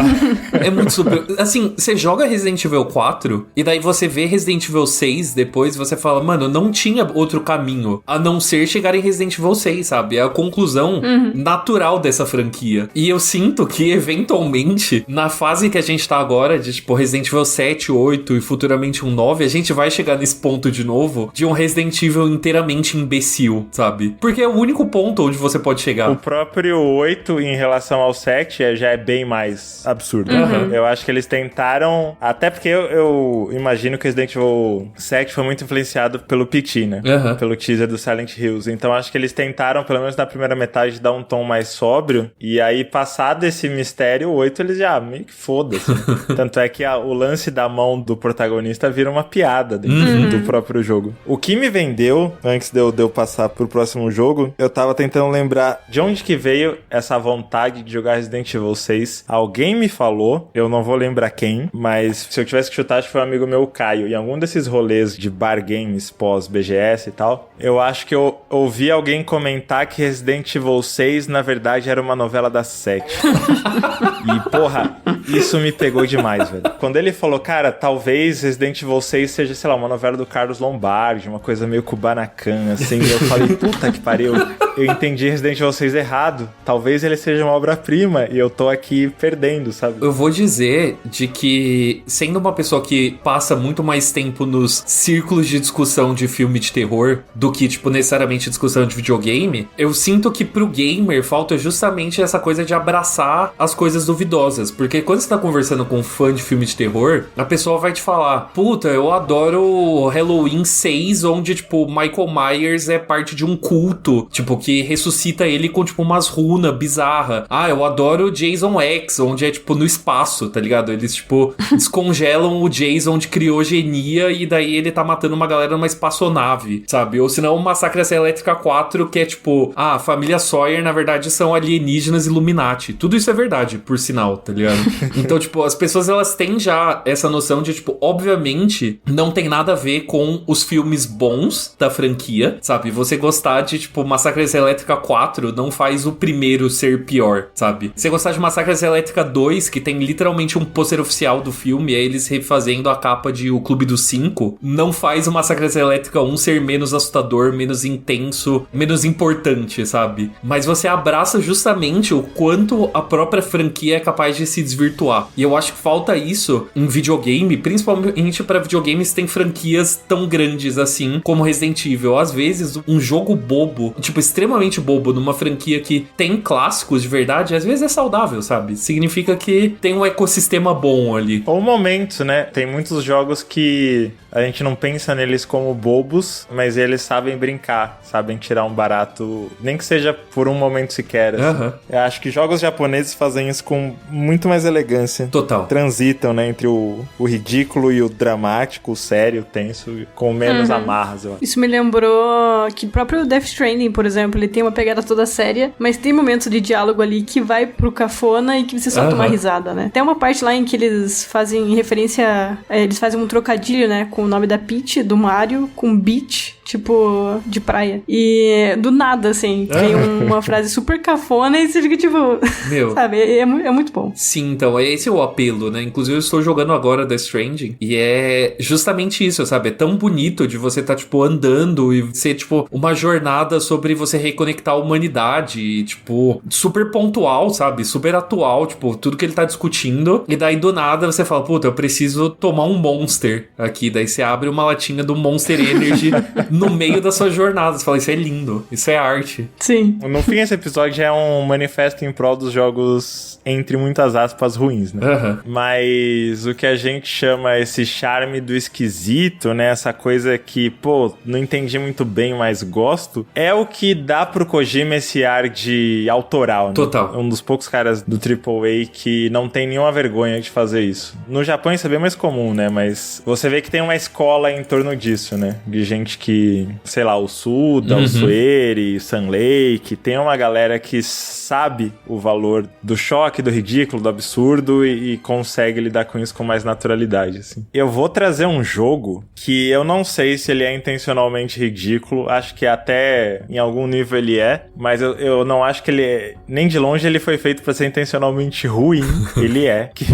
Speaker 3: É muito estúpido. Assim, você joga Resident Evil 4 e daí você vê Resident Evil 6 depois e você fala, mano, não tinha outro caminho a não ser chegar em Resident Evil 6, sabe? É a conclusão natural dessa franquia. E eu sinto que, eventualmente, na fase que a gente tá agora, de tipo Resident Evil 7, 8 e futuramente um 9, a gente vai chegar nesse ponto de novo de um Resident Evil inteiramente imbecil, sabe? Porque é o único ponto onde você pode chegar.
Speaker 1: O próprio 8, em relação ao 7, já é bem mais absurdo. Eu acho que eles tentaram... Até porque eu imagino que Resident Evil 7 foi muito influenciado pelo PT, né? Pelo teaser do Silent Hills. Então acho que eles tentaram, pelo menos na primeira metade, dar um tom mais sóbrio. E aí, passado esse mistério, o 8 eles já meio que foda-se. Tanto é que o lance da mão do protagonista vira uma piada dentro do próprio jogo. O que me vendeu, antes de eu passar pro próximo jogo, eu tava tentando lembrar de onde que veio essa vontade de jogar Resident Evil 6. Alguém me falou, eu não vou lembrar quem, mas se eu tivesse que chutar, acho que foi um amigo meu, o Caio. Em algum desses rolês de bar games pós-BGS e tal, eu acho que eu ouvi alguém comentar que Resident Evil 6, na verdade, era uma novela das 7. E, porra, isso me pegou demais, velho. Quando ele falou, cara, talvez Resident Evil 6 seja, sei lá, uma novela do Carlos Lombardi, uma coisa meio Kubanacan, assim, eu falei, puta que pariu, eu entendi Resident Evil 6 errado. Talvez ele seja uma obra-prima e eu tô aqui perdendo, sabe?
Speaker 3: Eu vou dizer de que, sendo uma pessoa que passa muito mais tempo nos círculos de discussão de filme de terror do que, tipo, necessariamente discussão de videogame, eu sinto que pro gamer falta justamente essa coisa de abraçar as coisas duvidosas. Porque quando você tá conversando com um fã de filme de terror, a pessoa vai te falar, puta, eu adoro Halloween 6, onde, tipo, Michael Myers é parte de um culto, tipo, que ressuscita ele com, tipo, umas runas bizarras. Ah, eu adoro Jason X, onde é, tipo, no espaço, tá ligado? Eles, tipo, descongelam o Jason de criogenia e daí ele tá matando uma galera numa espaçonave, sabe? Ou senão o Massacre da Serra Elétrica 4, que é, tipo, a família Sawyer, na verdade, são alienígenas Illuminati. Tudo isso é verdade, por sinal, tá ligado? Então, tipo, as pessoas, elas têm já essa noção de, tipo, obviamente, não tem nada a ver com os filmes bons da franquia, sabe? Você gostar de, tipo, Massacre da Serra Elétrica 4 não faz o primeiro ser pior, sabe? Você gostar de Massacre da Serra Elétrica 2, que tem literalmente um pôster oficial do filme, e aí eles refazendo a capa de O Clube dos 5, não faz o Massacre da Serra Elétrica 1 ser menos assustador, menos intenso, menos importante, sabe? Mas você abraça justamente o quanto a própria franquia é capaz de se desvirtuar. E eu acho que falta isso em videogame, principalmente para videogames que tem franquias tão grandes assim como Resident Evil. Às vezes, um jogo bobo, tipo, extremamente extremamente bobo numa franquia que tem clássicos de verdade, às vezes é saudável, sabe? Significa que tem um ecossistema bom ali.
Speaker 1: Ou momentos, né? Tem muitos jogos que a gente não pensa neles como bobos, mas eles sabem brincar, sabem tirar um barato, nem que seja por um momento sequer. Assim. Eu acho que jogos japoneses fazem isso com muito mais elegância.
Speaker 3: Total.
Speaker 1: Transitam, né, entre o ridículo e o dramático, o sério, o tenso, com menos amarras, eu acho.
Speaker 2: Isso me lembrou que o próprio Death Stranding, por exemplo, ele tem uma pegada toda séria, mas tem momentos de diálogo ali que vai pro cafona e que você só toma risada, né? Tem uma parte lá em que eles fazem referência, eles fazem um trocadilho, né, com o nome da Peach, do Mario, com Beach, tipo, de praia. E do nada, assim, tem uma frase super cafona e você fica tipo...
Speaker 3: Meu.
Speaker 2: Sabe? É muito bom.
Speaker 3: Sim, então, esse é o apelo, né? Inclusive, eu estou jogando agora The Stranding e é justamente isso, sabe? É tão bonito de você tá, tipo, andando e ser, tipo, uma jornada sobre você reconectar a humanidade e, tipo, super pontual, sabe? Super atual, tipo, tudo que ele tá discutindo. E daí, do nada, você fala, puta, eu preciso tomar um Monster aqui. Daí você abre uma latinha do Monster Energy no meio da sua jornada. Você fala, isso é lindo, isso é arte.
Speaker 2: Sim.
Speaker 1: No fim, esse episódio é um manifesto em prol dos jogos, entre muitas aspas, ruins, né? Mas o que a gente chama esse charme do esquisito, né? Essa coisa que, pô, não entendi muito bem, mas gosto, é o que dá pro Kojima esse ar de autoral, né?
Speaker 3: Total.
Speaker 1: É um dos poucos caras do AAA que não tem nenhuma vergonha de fazer isso. No Japão isso é bem mais comum, né? Mas você vê que tem uma escola em torno disso, né? De gente que, sei lá, o Suda, o Sueri, o Sun Lake, tem uma galera que sabe o valor do choque, do ridículo, do absurdo e consegue lidar com isso com mais naturalidade, assim. Eu vou trazer um jogo que eu não sei se ele é intencionalmente ridículo, acho que até em algum nível ele é, mas eu não acho que ele é, nem de longe ele foi feito pra ser intencionalmente ruim, ele é, que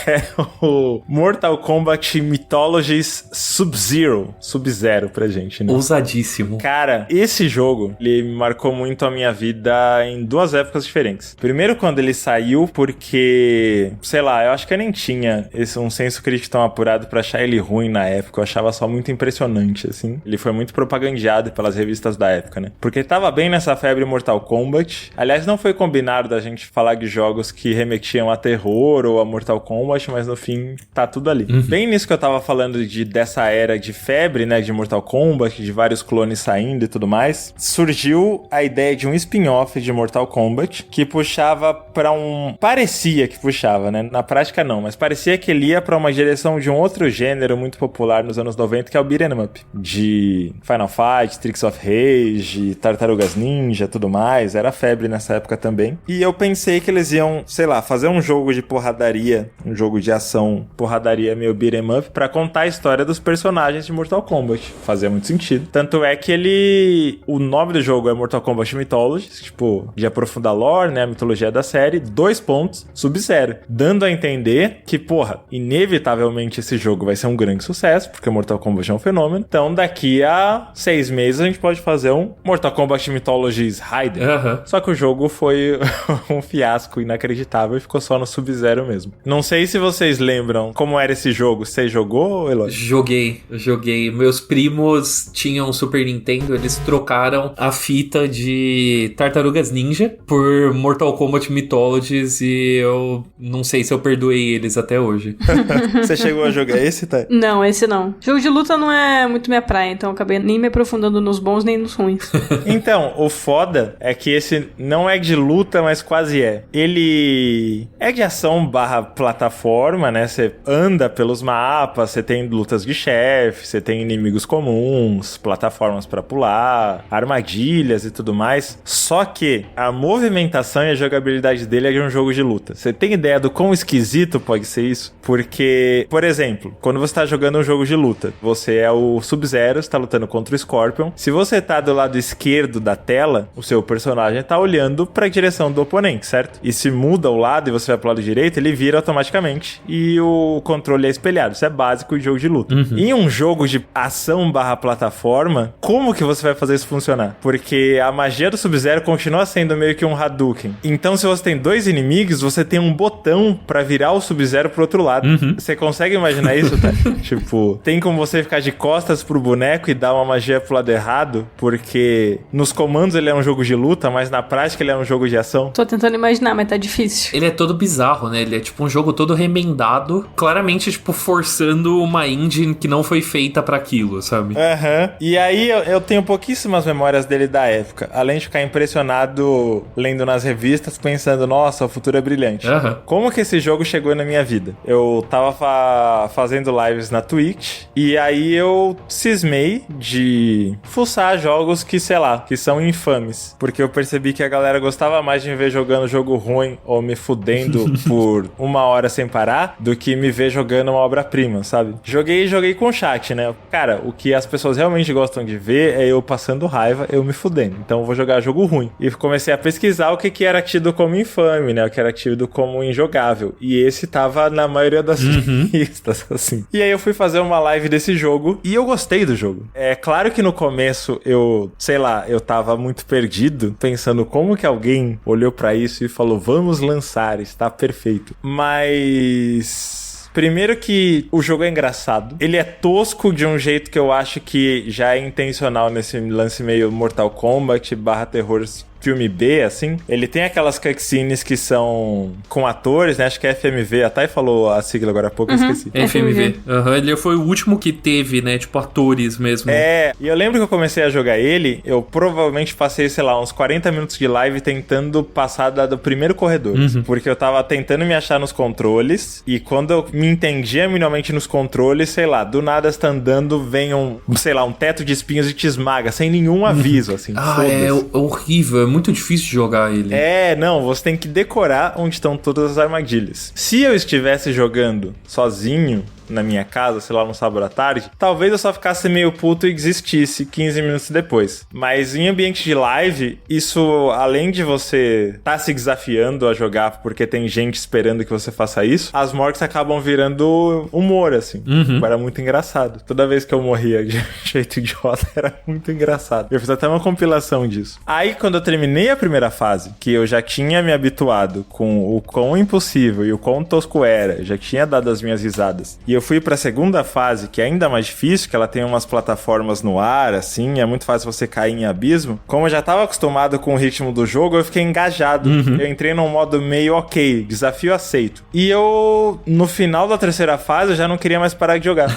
Speaker 1: é o Mortal Kombat Mythologies Sub-Zero pra gente, né?
Speaker 3: Ousadíssimo.
Speaker 1: Cara, esse jogo, ele marcou muito a minha vida em duas épocas diferentes. Primeiro, quando ele saiu, porque, sei lá, eu acho que eu nem tinha um senso crítico tão apurado pra achar ele ruim na época. Eu achava só muito impressionante, assim. Ele foi muito propagandeado pelas revistas da época, né? Porque tava bem nessa febre Mortal Kombat. Aliás, não foi combinado da gente falar de jogos que remetiam a terror ou a Mortal Kombat, mas no fim, tá tudo ali. Bem nisso que eu tava falando dessa era de febre, né? De Mortal Kombat, de vários clones saindo e tudo mais, surgiu a ideia de um spin-off de Mortal Kombat que puxava pra parecia que puxava, né? Na prática não, mas parecia que ele ia pra uma direção de um outro gênero muito popular nos anos 90, que é o beat'em up. De Final Fight, Tricks of Rage, Tartarugas Ninja, tudo mais. Era febre nessa época também. E eu pensei que eles iam, sei lá, fazer um jogo de porradaria, um jogo de ação, porradaria meio beat'em up, pra contar a história dos personagens de Mortal Kombat. Fazia muito sentido. Tanto é que o nome do jogo é Mortal Kombat Mythologies, tipo, de aprofundar lore, né, a mitologia da série, 2 pontos, Sub-Zero. Dando a entender que, porra, inevitavelmente esse jogo vai ser um grande sucesso, porque Mortal Kombat é um fenômeno. Então, daqui a 6 meses a gente pode fazer um Mortal Kombat Mythologies Raiden. Só que o jogo foi um fiasco inacreditável e ficou só no Sub-Zero mesmo. Não sei se vocês lembram como era esse jogo. Você jogou, Eloy?
Speaker 3: Joguei. Meus primos tinham Super Nintendo, eles trocaram a fita de Tartarugas Ninja por Mortal Kombat Mythologies e eu não sei se eu perdoei eles até hoje.
Speaker 1: Você chegou a jogar esse, Thay?
Speaker 2: Não, esse não. Jogo de luta não é muito minha praia, então eu acabei nem me aprofundando nos bons nem nos ruins.
Speaker 1: Então, o foda é que esse não é de luta, mas quase é. Ele é de ação barra plataforma, né? Você anda pelos mapas, você tem lutas de chefe, você tem inimigos comuns, plataformas pra pular, armadilhas e tudo mais. Só que a movimentação e a jogabilidade dele é de um jogo de luta. Você tem ideia do quão esquisito pode ser isso? Porque, por exemplo, quando você tá jogando um jogo de luta, você é o Sub-Zero, você tá lutando contra o Scorpion. Se você tá do lado esquerdo da tela, o seu personagem tá olhando pra direção do oponente, certo? E se muda o lado e você vai pro lado direito, ele vira automaticamente e o controle é espelhado. Isso é básico de jogo de luta. Em um jogo de ação barra plataforma, como que você vai fazer isso funcionar? Porque a magia do Sub-Zero continua sendo meio que um Hadouken. Então, se você tem 2 inimigos, você tem um botão pra virar o Sub-Zero pro outro lado. Você consegue imaginar isso, tá? Tipo, tem como você ficar de costas pro boneco e dar uma magia pro lado errado, porque nos comandos ele é um jogo de luta, mas na prática ele é um jogo de ação.
Speaker 2: Tô tentando imaginar, mas tá difícil.
Speaker 3: Ele é todo bizarro, né? Ele é tipo um jogo todo remendado, claramente, tipo, forçando uma engine que não foi feita pra aquilo, sabe?
Speaker 1: Aham. E aí eu tenho pouquíssimas memórias dele da época, além de ficar impressionado lendo nas revistas, pensando, nossa, o futuro é brilhante. Como que esse jogo chegou na minha vida? Eu tava fazendo lives na Twitch, e aí eu cismei de fuçar jogos que, sei lá, que são infames, porque eu percebi que a galera gostava mais de me ver jogando jogo ruim ou me fudendo por 1 hora sem parar, do que me ver jogando uma obra-prima, sabe? Joguei com chat, né? Cara, o que as pessoas realmente gostam de ver é eu passando raiva, eu me fudendo. Então eu vou jogar jogo ruim. E comecei a pesquisar o que era tido como infame, né? O que era tido como injogável. E esse tava na maioria das listas, assim. E aí eu fui fazer uma live desse jogo e eu gostei do jogo. É claro que no começo eu, sei lá, eu tava muito perdido, pensando como que alguém olhou pra isso e falou, vamos lançar, está perfeito. Mas... primeiro que o jogo é engraçado. Ele é tosco de um jeito que eu acho que já é intencional nesse lance meio Mortal Kombat / terror filme B, assim. Ele tem aquelas cutscenes que são com atores, né? Acho que é FMV. A Thay falou a sigla agora há pouco, eu esqueci.
Speaker 3: FMV. Ele foi o último que teve, né? Tipo, atores mesmo.
Speaker 1: É, e eu lembro que eu comecei a jogar ele, eu provavelmente passei, sei lá, uns 40 minutos de live tentando passar do primeiro corredor. Porque eu tava tentando me achar nos controles, e quando eu me entendia minimamente nos controles, sei lá, do nada você tá andando, vem sei lá, um teto de espinhos e te esmaga, sem nenhum aviso, assim.
Speaker 3: É horrível. É muito difícil de jogar ele.
Speaker 1: Não, você tem que decorar onde estão todas as armadilhas. Se eu estivesse jogando sozinho na minha casa, sei lá, no sábado à tarde, talvez eu só ficasse meio puto e desistisse 15 minutos depois. Mas em ambiente de live, isso, além de você tá se desafiando a jogar porque tem gente esperando que você faça isso, as mortes acabam virando humor, assim. Era muito engraçado. Toda vez que eu morria de jeito idiota, era muito engraçado. Eu fiz até uma compilação disso. Aí, quando eu terminei a primeira fase, que eu já tinha me habituado com o quão impossível e o quão tosco era, já tinha dado as minhas risadas, e eu fui pra segunda fase, que é ainda mais difícil, que ela tem umas plataformas no ar, assim, é muito fácil você cair em abismo. Como eu já tava acostumado com o ritmo do jogo, eu fiquei engajado. Eu entrei num modo meio ok, desafio aceito. E eu, no final da terceira fase, eu já não queria mais parar de jogar.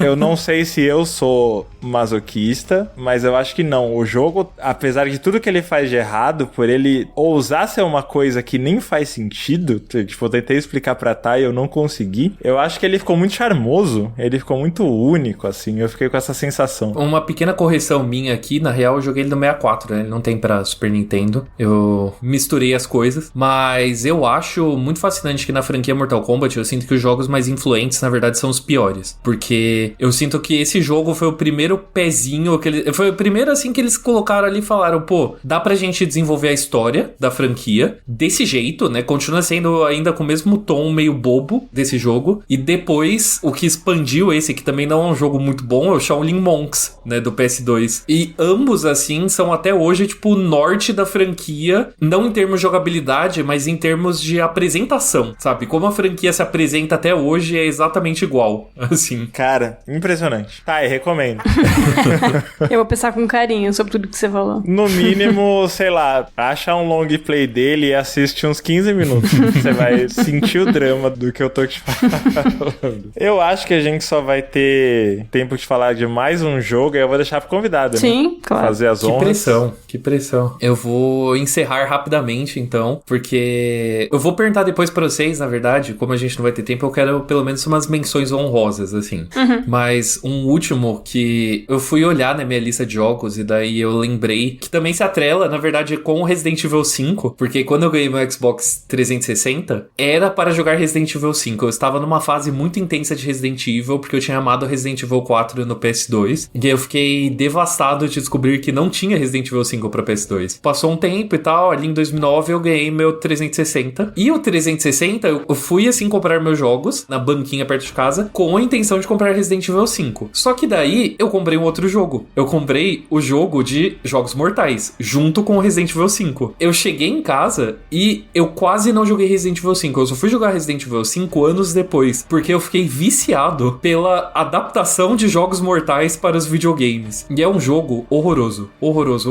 Speaker 1: Eu não sei se eu sou masoquista, mas eu acho que não. O jogo, apesar de tudo que ele faz de errado, por ele ousar ser uma coisa que nem faz sentido, tipo, eu tentei explicar pra Thay e eu não consegui, eu acho que ele ficou muito charmoso, ele ficou muito único, assim, eu fiquei com essa sensação.
Speaker 3: Uma pequena correção minha aqui, na real eu joguei ele no 64, né? Ele não tem pra Super Nintendo, eu misturei as coisas, mas eu acho muito fascinante que na franquia Mortal Kombat eu sinto que os jogos mais influentes, na verdade, são os piores, porque eu sinto que esse jogo foi o primeiro pezinho, foi o primeiro, assim, que eles colocaram ali e falaram, pô, dá pra gente desenvolver a história da franquia desse jeito, né? Continua sendo ainda com o mesmo tom meio bobo desse jogo, e depois o que expandiu esse, que também não é um jogo muito bom, é o Shaolin Monks, né, do PS2. E ambos, assim, são até hoje, tipo, o norte da franquia, não em termos de jogabilidade, mas em termos de apresentação, sabe? Como a franquia se apresenta até hoje é exatamente igual, assim.
Speaker 1: Cara, impressionante. Tá, recomendo.
Speaker 2: Eu vou pensar com carinho sobre tudo que você falou.
Speaker 1: No mínimo, sei lá, acha um long play dele e assiste uns 15 minutos. Você vai sentir o drama do que eu tô te falando. Eu acho que a gente só vai ter tempo de falar de mais um jogo e eu vou deixar pro convidado,
Speaker 2: Sim,
Speaker 1: né?
Speaker 2: claro.
Speaker 1: Fazer as honras.
Speaker 3: Que pressão. Eu vou encerrar rapidamente, então, porque eu vou perguntar depois pra vocês, na verdade, como a gente não vai ter tempo, eu quero pelo menos umas menções honrosas, assim. Mas um último que eu fui olhar na minha lista de jogos e daí eu lembrei que também se atrela, na verdade, com o Resident Evil 5, porque quando eu ganhei meu Xbox 360, era para jogar Resident Evil 5. Eu estava numa fase muito intensa lista de Resident Evil, porque eu tinha amado Resident Evil 4 no PS2. E eu fiquei devastado de descobrir que não tinha Resident Evil 5 pra PS2. Passou um tempo e tal, ali em 2009 eu ganhei meu 360. E o 360, eu fui assim comprar meus jogos na banquinha perto de casa, com a intenção de comprar Resident Evil 5. Só que daí eu comprei um outro jogo. Eu comprei o jogo de Jogos Mortais, junto com o Resident Evil 5. Eu cheguei em casa e eu quase não joguei Resident Evil 5. Eu só fui jogar Resident Evil 5 anos depois, porque eu fiquei viciado pela adaptação de Jogos Mortais para os videogames. E é um jogo horroroso. Horroroso.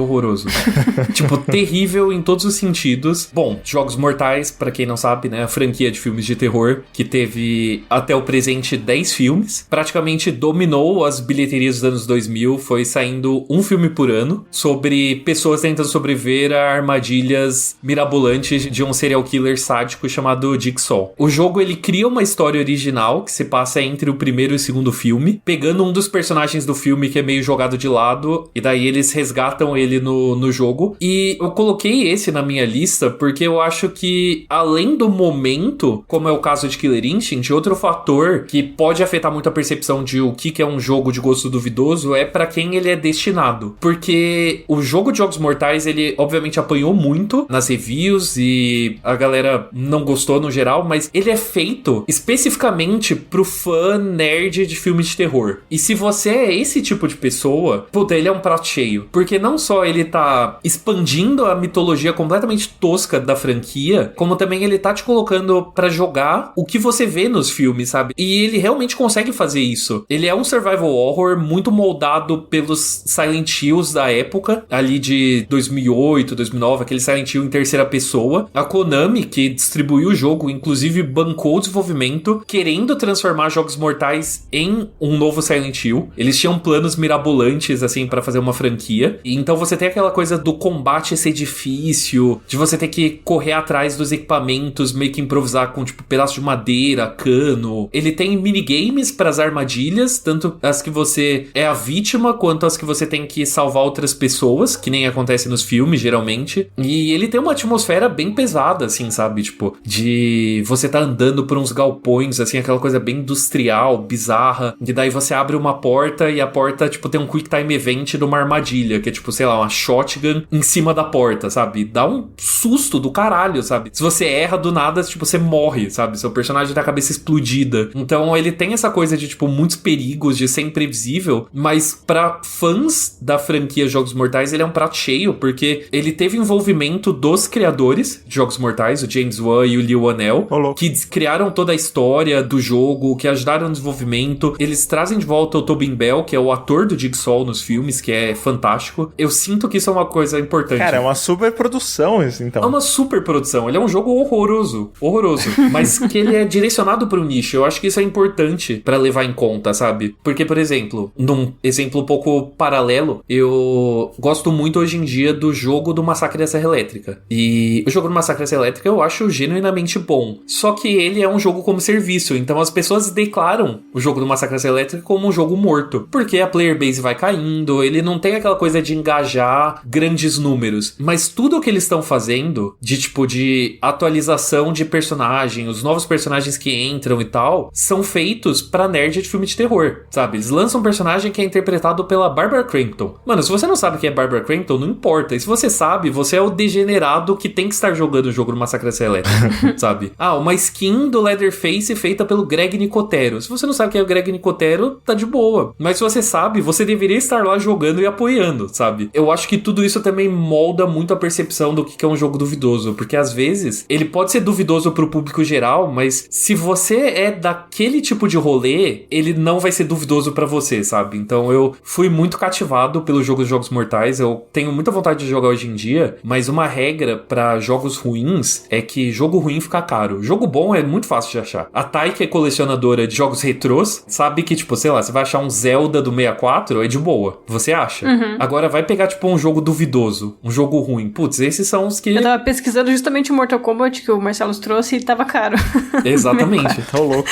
Speaker 3: Tipo, terrível em todos os sentidos. Bom, Jogos Mortais, pra quem não sabe, né, a franquia de filmes de terror, que teve até o presente 10 filmes, praticamente dominou as bilheterias dos anos 2000, foi saindo um filme por ano, sobre pessoas tentando sobreviver a armadilhas mirabolantes de um serial killer sádico chamado Jigsaw. O jogo, ele cria uma história original, que se passa entre o primeiro e o segundo filme, pegando um dos personagens do filme que é meio jogado de lado, e daí eles resgatam ele no jogo. E eu coloquei esse na minha lista porque eu acho que, além do momento, como é o caso de Killer Instinct, outro fator que pode afetar muito a percepção de o que é um jogo de gosto duvidoso é pra quem ele é destinado. Porque o jogo de Jogos Mortais, ele obviamente apanhou muito nas reviews e a galera não gostou no geral, mas ele é feito especificamente pro fã nerd de filme de terror. E se você é esse tipo de pessoa, puta, ele é um prato cheio. Porque não só ele tá expandindo a mitologia completamente tosca da franquia, como também ele tá te colocando pra jogar o que você vê nos filmes, sabe? E ele realmente consegue fazer isso. Ele é um survival horror muito moldado pelos Silent Hills da época, ali de 2008, 2009, aquele Silent Hill em terceira pessoa. A Konami, que distribuiu o jogo, inclusive bancou o desenvolvimento, querendo transformar Jogos Mortais em um novo Silent Hill. Eles tinham planos mirabolantes, assim, pra fazer uma franquia. E então você tem aquela coisa do combate ser difícil, de você ter que correr atrás dos equipamentos, meio que improvisar com, tipo, pedaço de madeira, cano. Ele tem minigames pras armadilhas, tanto as que você é a vítima, quanto as que você tem que salvar outras pessoas, que nem acontece nos filmes, geralmente. E ele tem uma atmosfera bem pesada, assim, sabe? Tipo, de você tá andando por uns galpões, assim, aquela coisa bem industrial, bizarra, e daí você abre uma porta e a porta, tipo, tem um quick time event de uma armadilha, que é, tipo, sei lá, uma shotgun em cima da porta, sabe? Dá um susto do caralho, sabe? Se você erra do nada, tipo, você morre, sabe? Seu personagem tem a cabeça explodida. Então, ele tem essa coisa de, tipo, muitos perigos, de ser imprevisível, mas pra fãs da franquia Jogos Mortais, ele é um prato cheio, porque ele teve envolvimento dos criadores de Jogos Mortais, o James Wan e o Lee Wanell, que criaram toda a história do jogo, que ajudaram no desenvolvimento. Eles trazem de volta o Tobin Bell, que é o ator do Jigsaw nos filmes, que é fantástico. Eu sinto que isso é uma coisa importante.
Speaker 1: Cara, é uma super produção isso, então.
Speaker 3: É uma super produção. Ele é um jogo horroroso, mas que ele é direcionado pro nicho. Eu acho que isso é importante pra levar em conta, sabe? Porque, por exemplo, num exemplo um pouco paralelo, eu gosto muito hoje em dia do jogo do Massacre da Serra Elétrica. E o jogo do Massacre da Serra Elétrica eu acho genuinamente bom. Só que ele é um jogo como serviço. Então as pessoas declaram o jogo do Massacre da Serra Elétrica como um jogo morto. Porque a player base vai caindo, ele não tem aquela coisa de engajar grandes números. Mas tudo o que eles estão fazendo, de tipo de atualização de personagem, os novos personagens que entram e tal, são feitos pra nerd de filme de terror, sabe? Eles lançam um personagem que é interpretado pela Barbara Crampton. Mano, se você não sabe quem é Barbara Crampton, não importa. E se você sabe, você é o degenerado que tem que estar jogando o jogo do Massacre da Serra Elétrica, sabe? Ah, uma skin do Leatherface feita pelo Greg Nicotero. Se você não sabe quem é o Greg Nicotero, tá de boa. Mas se você sabe, você deveria estar lá jogando e apoiando, sabe? Eu acho que tudo isso também molda muito a percepção do que é um jogo duvidoso, porque às vezes ele pode ser duvidoso pro público geral, mas se você é daquele tipo de rolê, ele não vai ser duvidoso pra você, sabe? Então eu fui muito cativado pelo jogo dos Jogos Mortais, eu tenho muita vontade de jogar hoje em dia, mas uma regra pra jogos ruins é que jogo ruim fica caro. Jogo bom é muito fácil de achar. A Thay, que é colecionadora de jogos retrôs, sabe que, tipo, sei lá, você vai achar um Zelda do 64, é de boa. Você acha?
Speaker 2: Uhum.
Speaker 3: Agora vai pegar, tipo, um jogo duvidoso, um jogo ruim. Putz, esses são os que...
Speaker 2: Eu tava pesquisando justamente o Mortal Kombat que o Marcelo trouxe e tava caro.
Speaker 3: Exatamente.
Speaker 1: Tô louco.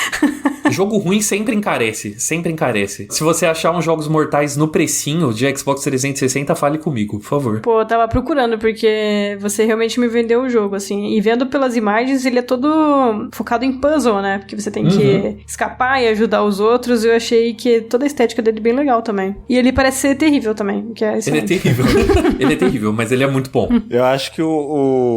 Speaker 3: Jogo ruim sempre encarece. Se você achar uns jogos mortais no precinho de Xbox 360, fale comigo, por favor.
Speaker 2: Pô, eu tava procurando, porque você realmente me vendeu o jogo, assim. E vendo pelas imagens, ele é todo focado em puzzle, né? Porque você tem que escapar e ajudar os outros. Eu achei que toda a estética dele é bem legal também. E ele parece ser terrível também, que é excelente.
Speaker 3: Ele é terrível. Ele é terrível, mas ele é muito bom.
Speaker 1: Eu acho que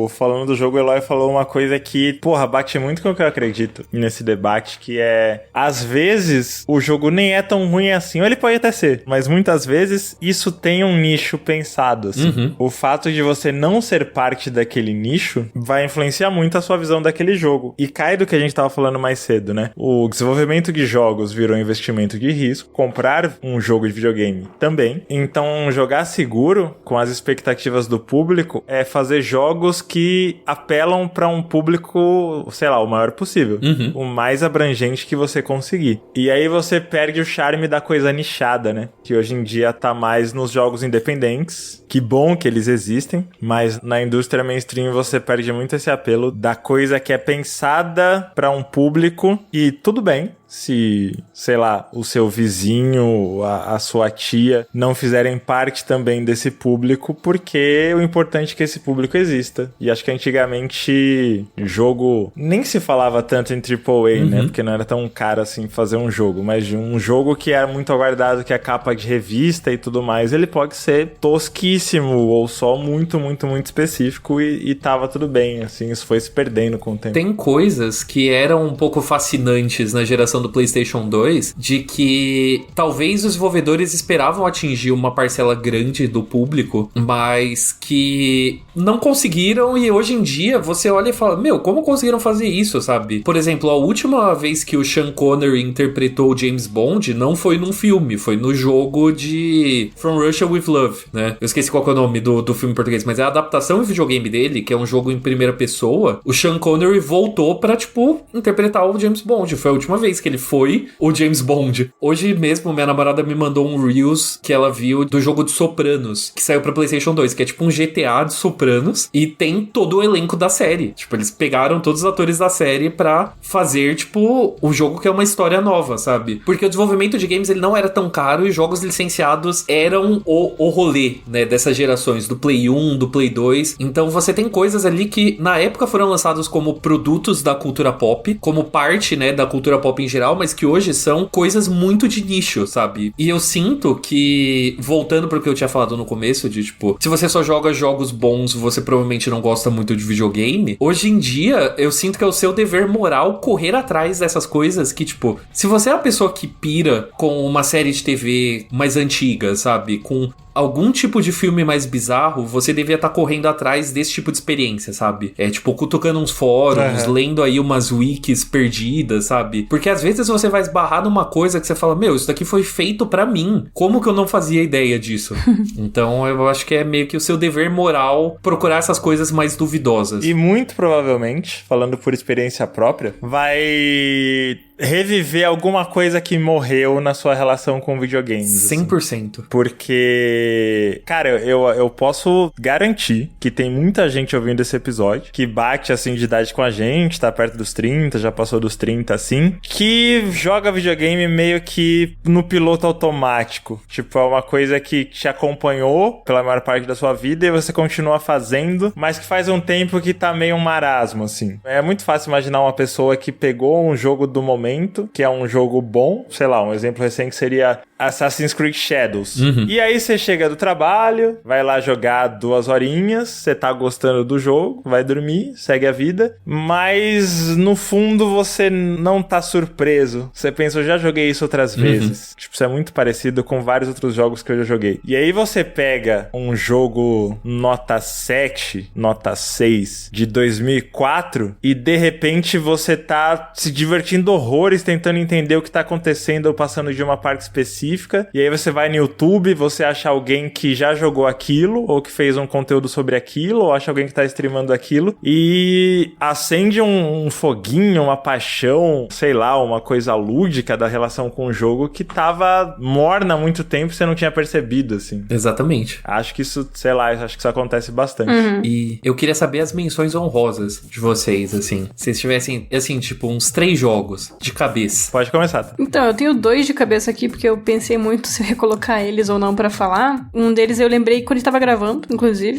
Speaker 1: falando do jogo, o Eloy falou uma coisa que, porra, bate muito com o que eu acredito nesse debate, que é, às vezes, o jogo nem é tão ruim assim, ou ele pode até ser, mas muitas vezes isso tem um nicho pensado, assim. O fato de você não ser parte daquele nicho vai influenciar muito a sua visão daquele jogo. E cai do que a gente tava falando mais cedo, né? O desenvolvimento de jogos virou investimento de risco, comprar um jogo de videogame também. Então, jogar seguro com as expectativas do público é fazer jogos que apelam pra um público, sei lá, o maior possível. O mais abrangente que você conseguir. E aí você perde o charme da coisa nichada, né? Que hoje em dia tá mais nos jogos independentes. Que bom que eles existem, mas na indústria mainstream você perde muito esse apelo da coisa que é pensada pra um público. E tudo bem se, sei lá, o seu vizinho, a sua tia não fizerem parte também desse público, porque o importante é que esse público exista. E acho que antigamente jogo nem se falava tanto em AAA, né? Porque não era tão caro assim fazer um jogo, mas de um jogo que era muito aguardado, que é a capa de revista e tudo mais, ele pode ser tosquíssimo ou só muito, muito, muito específico e tava tudo bem, assim, isso foi se perdendo com o tempo.
Speaker 3: Tem coisas que eram um pouco fascinantes na geração do PlayStation 2, de que talvez os desenvolvedores esperavam atingir uma parcela grande do público, mas que não conseguiram, e hoje em dia você olha e fala, meu, como conseguiram fazer isso, sabe? Por exemplo, a última vez que o Sean Connery interpretou o James Bond não foi num filme, foi no jogo de From Russia with Love, né? Eu esqueci qual que é o nome do filme em português, mas é a adaptação em videogame dele, que é um jogo em primeira pessoa. O Sean Connery voltou pra, tipo, interpretar o James Bond. Foi a última vez que ele foi o James Bond. Hoje mesmo, minha namorada me mandou um Reels que ela viu do jogo de Sopranos, que saiu pra PlayStation 2, que é tipo um GTA de Sopranos, e tem todo o elenco da série. Tipo, eles pegaram todos os atores da série pra fazer, tipo, o jogo que é uma história nova, sabe? Porque o desenvolvimento de games, ele não era tão caro e jogos licenciados eram o rolê, né, dessas gerações, do Play 1, do Play 2. Então você tem coisas ali que na época foram lançados como produtos da cultura pop, como parte, né, da cultura pop em geral, mas que hoje são coisas muito de nicho, sabe? E eu sinto que, voltando pro que eu tinha falado no começo, de tipo, se você só joga jogos bons, você provavelmente não gosta muito de videogame. Hoje em dia, eu sinto que é o seu dever moral correr atrás dessas coisas que, tipo, se você é a pessoa que pira com uma série de TV mais antiga, sabe? Com algum tipo de filme mais bizarro, você devia estar correndo atrás desse tipo de experiência, sabe? É, tipo, cutucando uns fóruns, lendo aí umas wikis perdidas, sabe? Porque às vezes você vai esbarrar numa coisa que você fala, meu, isso daqui foi feito pra mim. Como que eu não fazia ideia disso? Então, eu acho que é meio que o seu dever moral procurar essas coisas mais duvidosas.
Speaker 1: E muito provavelmente, falando por experiência própria, vai reviver alguma coisa que morreu na sua relação com videogames.
Speaker 3: 100%.
Speaker 1: Assim. Porque, cara, eu posso garantir que tem muita gente ouvindo esse episódio, que bate, assim, de idade com a gente, tá perto dos 30, já passou dos 30, assim, que joga videogame meio que no piloto automático. Tipo, é uma coisa que te acompanhou pela maior parte da sua vida e você continua fazendo, mas que faz um tempo que tá meio um marasmo, assim. É muito fácil imaginar uma pessoa que pegou um jogo do momento, que é um jogo bom, sei lá, um exemplo recente seria Assassin's Creed Shadows. E aí você chega do trabalho, vai lá jogar 2 horinhas, você tá gostando do jogo, vai dormir, segue a vida, mas no fundo você não tá surpreso. Você pensa, eu já joguei isso outras vezes. Tipo, isso é muito parecido com vários outros jogos que eu já joguei. E aí você pega um jogo nota 7, nota 6 de 2004 e de repente você tá se divertindo horrores tentando entender o que tá acontecendo ou passando de uma parte específica, e aí você vai no YouTube, você acha alguém que já jogou aquilo, ou que fez um conteúdo sobre aquilo, ou acha alguém que tá streamando aquilo, e acende um foguinho, uma paixão, sei lá, uma coisa lúdica da relação com o jogo que tava morna há muito tempo e você não tinha percebido, assim.
Speaker 3: Exatamente.
Speaker 1: Acho que isso, sei lá, acho que isso acontece bastante.
Speaker 3: E eu queria saber as menções honrosas de vocês, assim. Se vocês tivessem, assim, tipo, uns 3 jogos de cabeça.
Speaker 1: Pode começar.
Speaker 2: Então, eu tenho 2 de cabeça aqui, porque eu pensei muito se eu ia colocar eles ou não pra falar. Um deles eu lembrei quando a gente tava gravando, inclusive,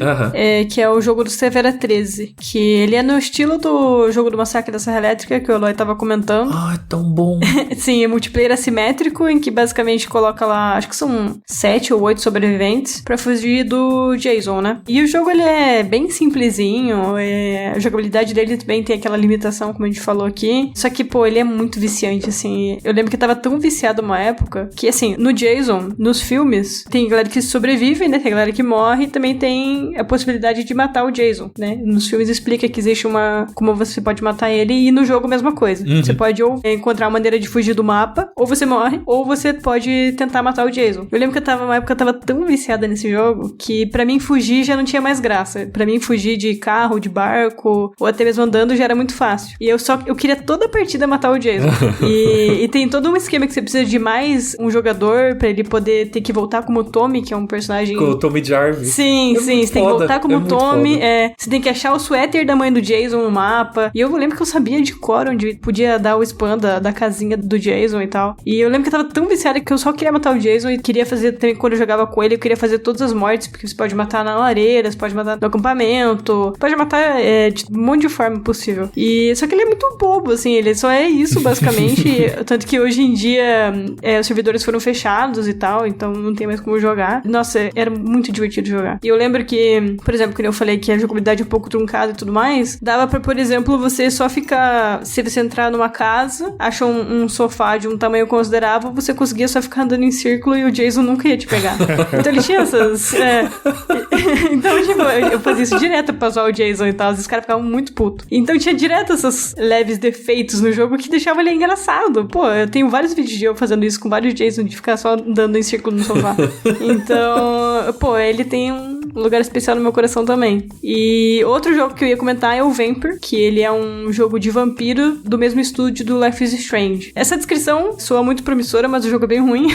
Speaker 2: que é o jogo do Severa 13, que ele é no estilo do jogo do Massacre da Serra Elétrica, que o Eloy tava comentando.
Speaker 3: Ah, é tão bom.
Speaker 2: Sim, é multiplayer assimétrico, em que basicamente coloca lá, acho que são 7 ou 8 sobreviventes pra fugir do Jason, né? E o jogo, ele é bem simplesinho, a jogabilidade dele também tem aquela limitação, como a gente falou aqui, só que, pô, ele é muito viciante, assim. Eu lembro que eu tava tão viciado uma época, que, assim, no Jason, nos filmes, tem galera que sobrevive, né? Tem galera que morre, e também tem a possibilidade de matar o Jason, né? Nos filmes explica que existe como você pode matar ele, e no jogo a mesma coisa. Você pode ou encontrar uma maneira de fugir do mapa, ou você morre, ou você pode tentar matar o Jason. Eu lembro que uma época eu tava tão viciada nesse jogo, que pra mim fugir já não tinha mais graça. Pra mim fugir de carro, de barco, ou até mesmo andando já era muito fácil. E eu queria toda a partida matar o Jason. E tem todo um esquema que você precisa de mais um jogador pra ele poder ter que voltar como o Tommy, que é um personagem...
Speaker 3: Com o Tommy Jarvis.
Speaker 2: Sim, você tem que voltar como o Tommy. Você tem que achar o suéter da mãe do Jason no mapa. E eu lembro que eu sabia de cor onde podia dar o spam da casinha do Jason e tal. E eu lembro que eu tava tão viciada que eu só queria matar o Jason e queria fazer, também quando eu jogava com ele, eu queria fazer todas as mortes, porque você pode matar na lareira, você pode matar no acampamento, pode matar de um monte de forma possível. E só que ele é muito bobo, assim, ele só é isso, basicamente. Tanto que hoje em dia os servidores foram fechados e tal, então não tem mais como jogar. Nossa, era muito divertido jogar. E eu lembro que, por exemplo, quando eu falei que a jogabilidade é um pouco truncada e tudo mais, dava pra, por exemplo, você só ficar... Se você entrar numa casa, acha um sofá de um tamanho considerável, você conseguia só ficar andando em círculo e o Jason nunca ia te pegar. Então ele tinha essas... Então, tipo, eu fazia isso direto pra zoar o Jason e tal, os caras ficavam muito putos. Então tinha direto esses leves defeitos no jogo que deixavam ele engraçado. Pô, eu tenho vários vídeos de eu fazendo isso com vários Jason, de ficar só andando em círculo no sofá. Então, pô, ele tem um lugar especial no meu coração também. E outro jogo que eu ia comentar é o Vampire, que ele é um jogo de vampiro do mesmo estúdio do Life is Strange. Essa descrição soa muito promissora, mas o jogo é bem ruim.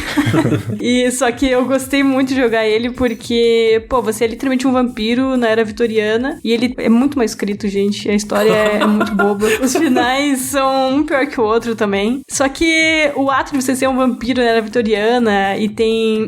Speaker 2: E só que eu gostei muito de jogar ele porque, pô, você é literalmente um vampiro na era vitoriana e ele é muito mal escrito, gente. A história é muito boba. Os finais são um pior que o outro também. Só que o ato de você ser um vampiro na era vitoriana e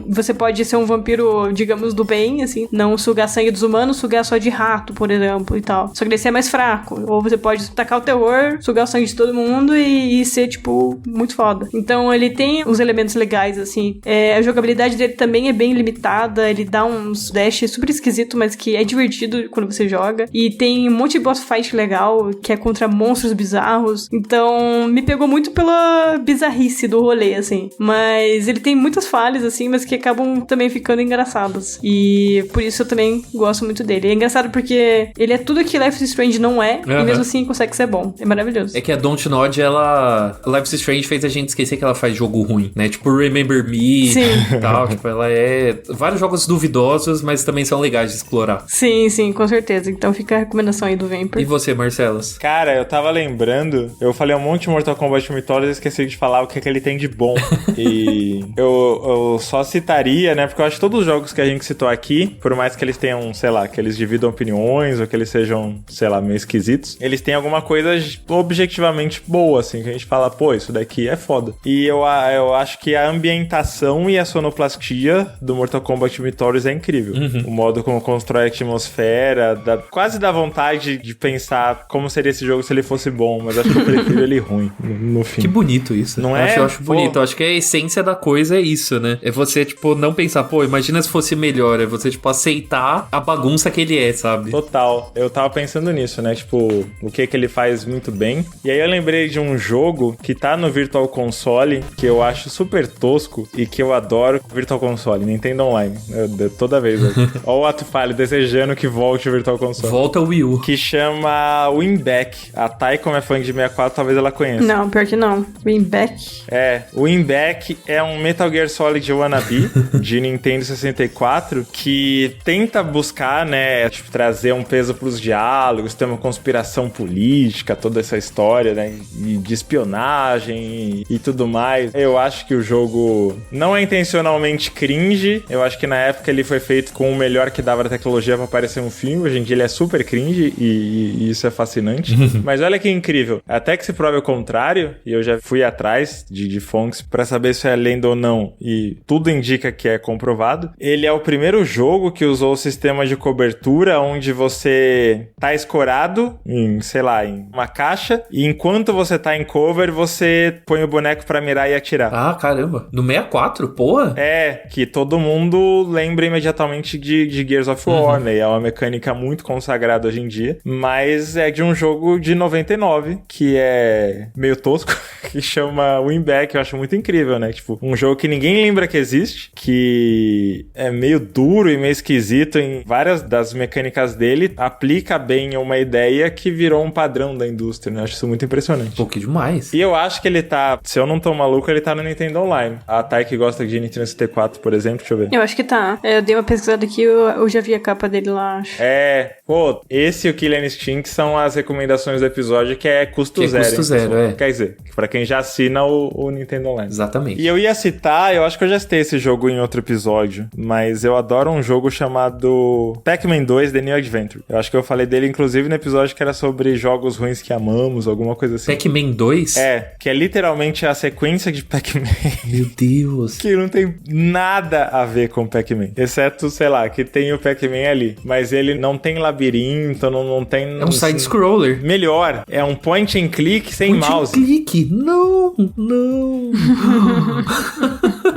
Speaker 2: você pode ser um vampiro, digamos, do bem, assim, não sugar sangue dos humanos, sugar só de rato, por exemplo, e tal. Só que esse é mais fraco. Ou você pode tacar o terror, sugar o sangue de todo mundo e ser, tipo, muito foda. Então ele tem os elementos legais, assim. A jogabilidade dele também é bem limitada, ele dá uns dash super esquisito, mas que é divertido quando você joga. E tem um monte de boss fight legal, que é contra monstros bizarros. Então, me pegou muito pela bizarrice do rolê, assim. Mas ele tem muitas falhas, assim, mas que acabam também ficando engraçadas. E por isso eu também gosto muito dele. É engraçado porque ele é tudo que Life is Strange não é, e mesmo assim consegue ser bom. É maravilhoso.
Speaker 3: É que a Dontnod, Life is Strange fez a gente esquecer que ela faz jogo ruim, né? Tipo, Remember Me e tal. Tipo, ela é... Vários jogos duvidosos, mas também são legais de explorar.
Speaker 2: Sim, com certeza. Então fica a recomendação aí do Vampire.
Speaker 3: E você, Marcelos?
Speaker 1: Cara, eu tava lembrando, eu falei um monte de Mortal Kombat Mythology e esqueci de falar o que ele tem de bom. E eu só citaria, né, porque eu acho que todos os jogos que a gente citou aqui, por mais que eles tenham, sei lá, que eles dividam opiniões ou que eles sejam, sei lá, meio esquisitos, eles têm alguma coisa objetivamente boa, assim, que a gente fala, pô, isso daqui é foda. E eu acho que a ambientação e a sonoplastia do Mortal Kombat Mythology é incrível. O modo como constrói a atmosfera, quase dá vontade de pensar como seria esse jogo se ele fosse bom, mas acho que eu prefiro ele ruim, no fim.
Speaker 3: Que bonito isso.
Speaker 1: Não
Speaker 3: Eu acho bonito. Eu acho que a essência da coisa é isso, né? É você, tipo, não pensar, pô, imagina se fosse melhor. É você, tipo, aceitar aceitar a bagunça que ele é, sabe?
Speaker 1: Total. Eu tava pensando nisso, né? Tipo, o que ele faz muito bem. E aí eu lembrei de um jogo que tá no Virtual Console, que eu acho super tosco e que eu adoro. Virtual Console, Nintendo Online. Toda vez. Ó o ato falho, desejando que volte o Virtual Console.
Speaker 3: Volta o Wii U.
Speaker 1: Que chama Winback. A Thay, como é fã de 64, talvez ela conheça.
Speaker 2: Não, pior que não. Winback.
Speaker 1: O Winback é um Metal Gear Solid wannabe de Nintendo 64 que tenta buscar, né, tipo, trazer um peso pros diálogos, ter uma conspiração política, toda essa história, né, de espionagem e tudo mais. Eu acho que o jogo não é intencionalmente cringe. Eu acho que na época ele foi feito com o melhor que dava da tecnologia pra parecer um filme. Hoje em dia ele é super cringe e isso é fascinante. Mas olha que incrível. Até que se prove o contrário, e eu já fui atrás de fontes pra saber se é lenda ou não, e tudo indica que é comprovado. Ele é o primeiro jogo que usou o sistema de cobertura onde você tá escorado em, sei lá, em uma caixa, e enquanto você tá em cover, você põe o boneco pra mirar e atirar.
Speaker 3: Ah, caramba. No 64? Porra?
Speaker 1: Que todo mundo lembra imediatamente de Gears of War, né? É uma mecânica muito consagrada hoje em dia, mas é de um jogo de 99, que é meio tosco, que chama Winback. Eu acho muito incrível, né? Tipo, um jogo que ninguém lembra que existe, que é meio duro e meio esquisito em várias das mecânicas dele, aplica bem uma ideia que virou um padrão da indústria, né? Eu acho isso muito impressionante.
Speaker 3: Pô, que demais.
Speaker 1: E eu acho que ele tá, se eu não tô maluco, ele tá no Nintendo Online. A Thay que gosta de Nintendo 64, por exemplo, deixa eu ver.
Speaker 2: Eu acho que tá. Eu dei uma pesquisada aqui, eu já vi a capa dele lá, acho.
Speaker 1: Esse e o Killer Instinct são as recomendações do episódio, que é custo zero.
Speaker 3: Custo zero, é.
Speaker 1: Quer dizer, pra quem já assina o Nintendo Online.
Speaker 3: Exatamente.
Speaker 1: E eu ia citar, eu acho que eu já citei esse jogo em outro episódio, mas eu adoro um jogo chamado Pac-Man 2 The New Adventure. Eu acho que eu falei dele, inclusive, no episódio que era sobre jogos ruins que amamos, alguma coisa assim.
Speaker 3: Pac-Man 2?
Speaker 1: Que é literalmente a sequência de Pac-Man.
Speaker 3: Meu Deus.
Speaker 1: Que não tem nada a ver com Pac-Man. Exceto, sei lá, que tem o Pac-Man ali. Mas ele não tem labirinto, não tem...
Speaker 3: É um side-scroller.
Speaker 1: Melhor, é um point and click sem mouse.
Speaker 3: Point and click? Não.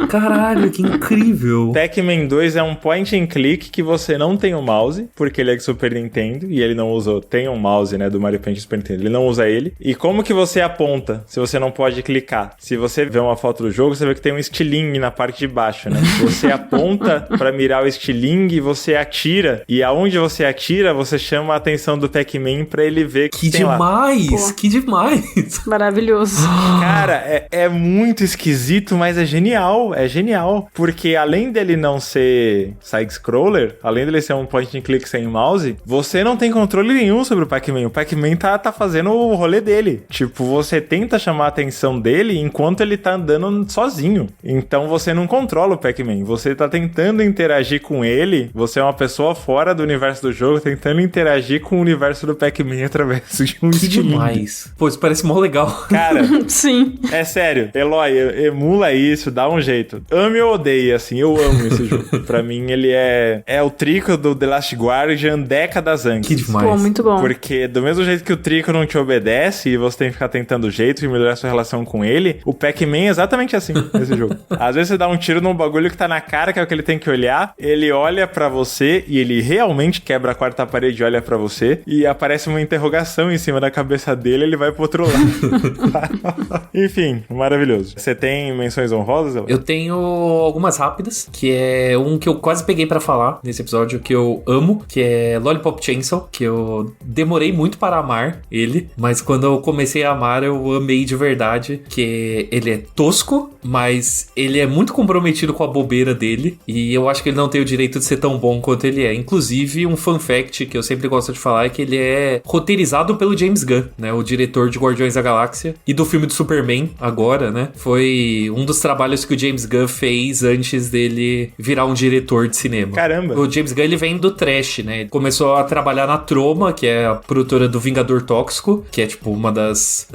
Speaker 3: Caralho, que incrível.
Speaker 1: Pac-Man 2 é um point and click que você não tem o mouse, porque ele é de Super Nintendo, e ele não usa... Tem um mouse, né, do Mario Paint Super Nintendo. Ele não usa ele. E como que você aponta, se você não pode clicar? Se você vê uma foto do jogo, você vê que tem um estilingue na parte de baixo, né? Você aponta pra mirar o estilingue e você atira. E aonde você atira, você chama a atenção do Pac-Man pra ele ver que tem
Speaker 3: demais!
Speaker 2: Lá.
Speaker 3: Que demais!
Speaker 2: Maravilhoso.
Speaker 1: Cara, é muito esquisito, mas é genial. É genial. Porque além dele não ser side-scroller, além dele ser um point and click sem mouse, você não tem controle nenhum sobre o Pac-Man. O Pac-Man tá fazendo o rolê dele. Tipo, você tenta chamar a atenção dele enquanto ele tá andando sozinho. Então você não controla o Pac-Man. Você tá tentando interagir com ele. Você é uma pessoa fora do universo do jogo, tentando interagir com o universo do Pac-Man através de um
Speaker 3: Que
Speaker 1: estilingue.
Speaker 3: demais. Pô, isso parece mó legal.
Speaker 1: Cara,
Speaker 2: Sim.
Speaker 1: é sério. Eloy, emula isso, dá um jeito. Ame ou odeie, assim. Eu amo esse jogo. Pra mim, ele é o Trico do The Last Guardian décadas antes.
Speaker 3: Que demais.
Speaker 2: Pô, muito bom.
Speaker 1: Porque do mesmo jeito que o Trico não te obedece e você tem que ficar tentando jeito de melhorar sua relação com ele, o Pac-Man é exatamente assim nesse jogo. Às vezes você dá um tiro num bagulho que tá na cara, que é o que ele tem que olhar, ele olha pra você e ele realmente quebra a quarta parede e olha pra você, e aparece uma interrogação em cima da cabeça dele, ele vai pro outro lado. Enfim, maravilhoso. Você tem menções honrosas?
Speaker 3: Eu tenho algumas rápidas, que é um que eu quase peguei pra falar nesse episódio, que eu amo, que é Lollipop Chainsaw, que eu demorei muito para amar ele, mas quando eu comecei a amar, eu amei de verdade, que ele é tosco, mas ele é muito comprometido com a bobeira dele, e eu acho que ele não tem o direito de ser tão bom quanto ele é. Inclusive, um fun fact que eu sempre gosto de falar é que ele é roteirizado pelo James Gunn, né, o diretor de Guardiões da Galáxia e do filme do Superman agora, né, foi um dos trabalhos que o James Gunn fez antes dele virar um diretor de cinema.
Speaker 1: Caramba!
Speaker 3: O James Gunn, ele vem do trash, né, ele começou a trabalhar na Troma, que é a produtora do Vingador Tóxico, que é tipo uma das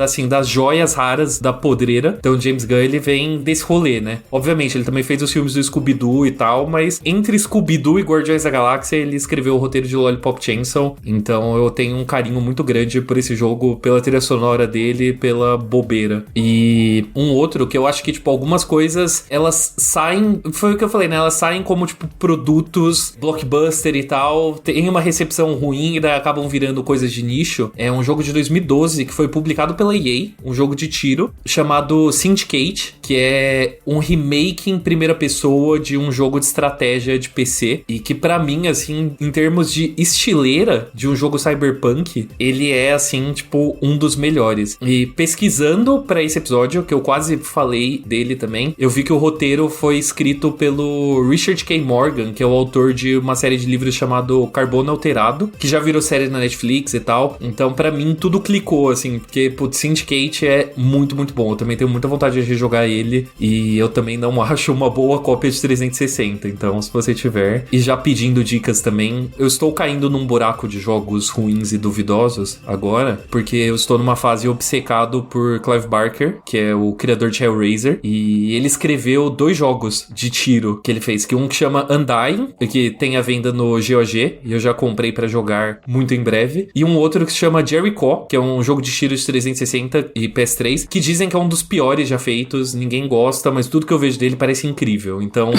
Speaker 3: joias raras da podreira. Então o James Gunn, ele vem desse rolê, né. Obviamente, ele também fez os filmes do Scooby-Doo e tal, mas entre Scooby-Doo e Guardiões da Galáxia, ele escreveu o roteiro de Lollipop Chainsaw, então eu tenho um carinho muito grande por esse jogo, pela trilha sonora dele, pela bobeira. E um outro que eu acho que, tipo, algumas coisas, elas saem... Foi o que eu falei, né? Elas saem como, tipo, produtos blockbuster e tal. Tem uma recepção ruim e daí acabam virando coisas de nicho. É um jogo de 2012 que foi publicado pela EA, um jogo de tiro, chamado Syndicate, que é um remake em primeira pessoa de um jogo de estratégia de PC. E que pra mim, assim, em termos de estileira de um jogo cyberpunk, ele é, assim, tipo, um dos melhores. E pesquisando pra esse episódio, que eu quase falei dele também, eu vi que o roteiro foi escrito pelo Richard K. Morgan, que é o autor de uma série de livros chamado Carbono Alterado, que já virou série na Netflix e tal. Então, pra mim, tudo clicou, assim, porque, putz, Syndicate é muito, muito bom. Eu também tenho muita vontade de rejogar ele, e eu também não acho uma boa cópia de 360. Então, se você tiver, e já pedindo dicas também, eu estou caindo num buraco de jogos ruins e duvidosos agora, porque eu estou numa fase obcecado por Clive Barker, que é o criador de Hellraiser, e ele escreveu 2 jogos de tiro que ele fez, que um que chama Undying, que tem a venda no GOG, e eu já comprei pra jogar muito em breve, e um outro que se chama Jericho, que é um jogo de tiro de 360 e PS3, que dizem que é um dos piores já feitos, ninguém gosta, mas tudo que eu vejo dele parece incrível. Então,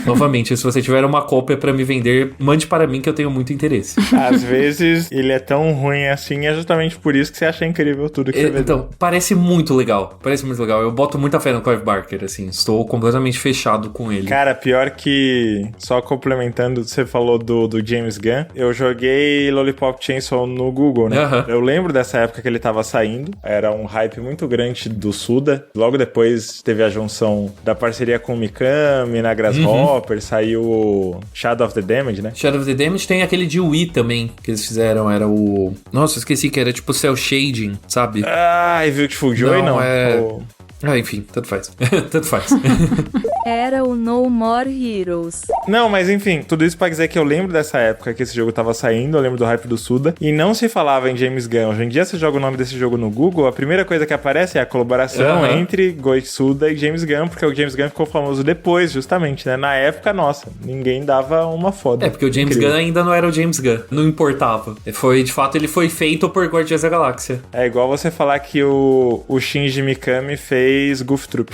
Speaker 3: novamente, se você tiver uma cópia pra me vender, mande para mim que eu tenho muito interesse.
Speaker 1: Às vezes ele é tão ruim assim, é justamente por isso que você acha incrível tudo que você vê.
Speaker 3: Então, parece muito legal. Eu boto muita fé no Clive Barker, assim. Estou completamente fechado com ele.
Speaker 1: Cara, pior que... Só complementando, você falou do James Gunn. Eu joguei Lollipop Chainsaw no Google, né?
Speaker 3: Uhum.
Speaker 1: Eu lembro dessa época que ele tava saindo. Era um hype muito grande do Suda. Logo depois teve a junção da parceria com o Mikami, na Grasshopper. Saiu o Shadow of the Damage, né?
Speaker 3: Shadow of the Damage tem aquele de Wii também, que eles fizeram. Era o... Nossa, esqueci que era tipo Cell Shading, sabe?
Speaker 1: Ah, e Beautiful Joy não?
Speaker 3: Enfim, tanto faz. Tanto faz.
Speaker 6: Era o No More Heroes.
Speaker 1: Não, mas enfim, tudo isso pra dizer que eu lembro dessa época que esse jogo tava saindo, eu lembro do hype do Suda, e não se falava em James Gunn. Hoje em dia, você joga o nome desse jogo no Google, a primeira coisa que aparece é a colaboração entre Goichi Suda e James Gunn, porque o James Gunn ficou famoso depois, justamente, né? Na época, nossa, ninguém dava uma foda.
Speaker 3: É, porque o James Gunn ainda não era o James Gunn, não importava. De fato, ele foi feito por Guardiões da Galáxia.
Speaker 1: É igual você falar que o Shinji Mikami fez Goof Troop.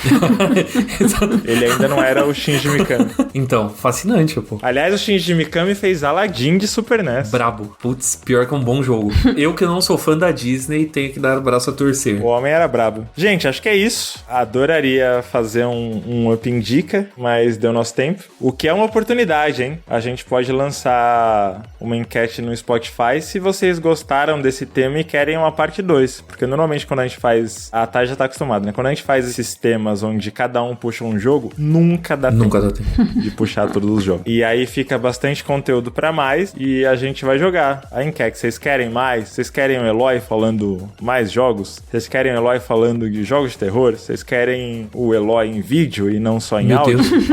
Speaker 1: Ele ainda não era o Shinji Mikami.
Speaker 3: Então, fascinante, pô.
Speaker 1: Aliás, o Shinji Mikami fez Aladdin de Super NES.
Speaker 3: Brabo. Putz, pior que um bom jogo. Eu que não sou fã da Disney, tenho que dar o braço a torcer.
Speaker 1: O homem era brabo. Gente, acho que é isso. Adoraria fazer um Up Indica, mas deu nosso tempo. O que é uma oportunidade, hein? A gente pode lançar uma enquete no Spotify se vocês gostaram desse tema e querem uma parte 2. Porque normalmente quando a gente faz... A Thay já tá acostumada, né? Quando a gente faz esses temas onde cada um puxa um jogo, nunca dá tempo de puxar todos os jogos. E aí fica bastante conteúdo pra mais e a gente vai jogar a enquete. Vocês querem mais? Vocês querem o Eloy falando mais jogos? Vocês querem o Eloy falando de jogos de terror? Vocês querem o Eloy em vídeo e não só em
Speaker 3: Meu
Speaker 1: áudio?
Speaker 3: Deus.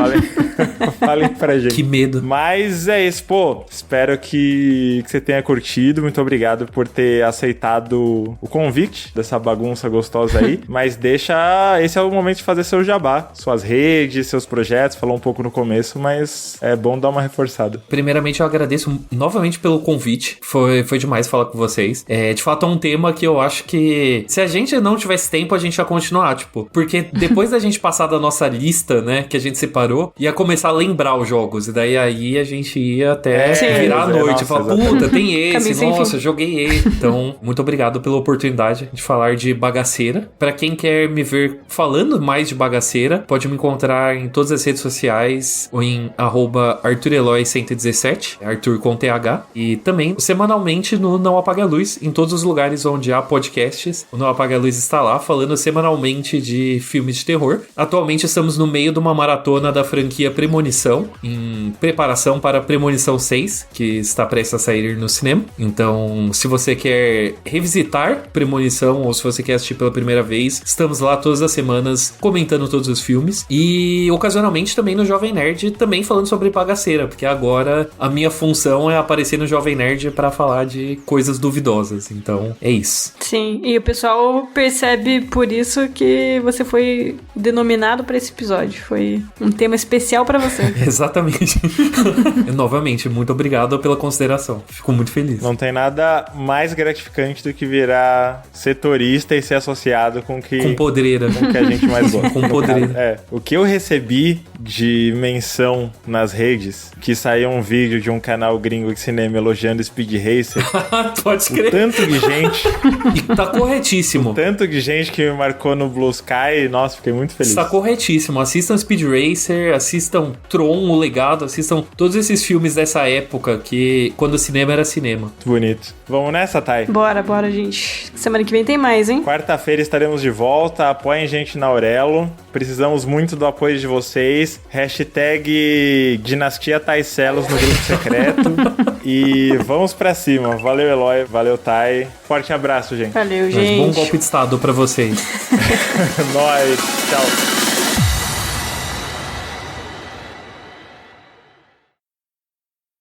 Speaker 1: Falem pra gente.
Speaker 3: Que medo.
Speaker 1: Mas é isso, pô. Espero que você tenha curtido. Muito obrigado por ter aceitado o convite dessa bagunça gostosa aí. Mas esse é o momento de fazer seu jabá, suas redes, seus projetos. Falou um pouco no começo, mas é bom dar uma reforçada.
Speaker 3: Primeiramente, eu agradeço novamente pelo convite. Foi demais falar com vocês. De fato, é um tema que eu acho que se a gente não tivesse tempo, a gente ia continuar, tipo, porque depois da gente passar da nossa lista, né, que a gente separou, ia começar a lembrar os jogos. E daí aí a gente ia até virar a noite e falar, puta, tem esse, nossa, joguei esse. Então, muito obrigado pela oportunidade de falar de Bagaceira. Pra quem quer me ver falando mais de Bagaceira, pode me encontrar em todas as redes sociais ou em @ArthurEloy117, Arthur com TH, e também semanalmente no Não Apague a Luz, em todos os lugares onde há podcasts. O Não Apague a Luz está lá falando semanalmente de filmes de terror. Atualmente estamos no meio de uma maratona da franquia Premonição, em preparação para Premonição 6, que está prestes a sair no cinema. Então, se você quer revisitar Premonição ou se você quer assistir pela primeira vez, estamos lá todas as semanas comentando todos os filmes e ocasionalmente também no Jovem Nerd, também falando sobre Bagaceira, porque agora a minha função é aparecer no Jovem Nerd para falar de coisas duvidosas. Então, é isso.
Speaker 2: Sim, e o pessoal percebe por isso que você foi denominado para esse episódio. Foi um tema especial para você.
Speaker 3: Exatamente. Novamente, muito obrigado pela consideração. Fico muito feliz.
Speaker 1: Não tem nada mais gratificante do que virar setorista e ser associado com
Speaker 3: podreira.
Speaker 1: com o que a gente mais gosta.
Speaker 3: Com podre.
Speaker 1: O que eu recebi de menção nas redes, que saiu um vídeo de um canal gringo de cinema elogiando Speed Racer.
Speaker 3: Pode
Speaker 1: O
Speaker 3: crer.
Speaker 1: tanto de gente,
Speaker 3: E tá corretíssimo.
Speaker 1: tanto de gente que me marcou no Blue Sky, nossa, fiquei muito feliz.
Speaker 3: Está corretíssimo. Assistam Speed Racer, assistam Tron, o Legado, assistam todos esses filmes dessa época que quando o cinema era cinema.
Speaker 1: Muito bonito. Vamos nessa, Thay?
Speaker 2: Bora, gente. Semana que vem tem mais, hein?
Speaker 1: Quarta-feira estaremos de volta. Apoiem gente na Aurelo. Precisamos muito do apoio de vocês. Hashtag Dinastia Taicelos no grupo secreto. E vamos pra cima. Valeu, Eloy. Valeu, Thay. Forte abraço, gente.
Speaker 2: Valeu,
Speaker 3: Mas
Speaker 2: gente.
Speaker 3: bom golpe de estado pra vocês.
Speaker 1: Nós. Tchau.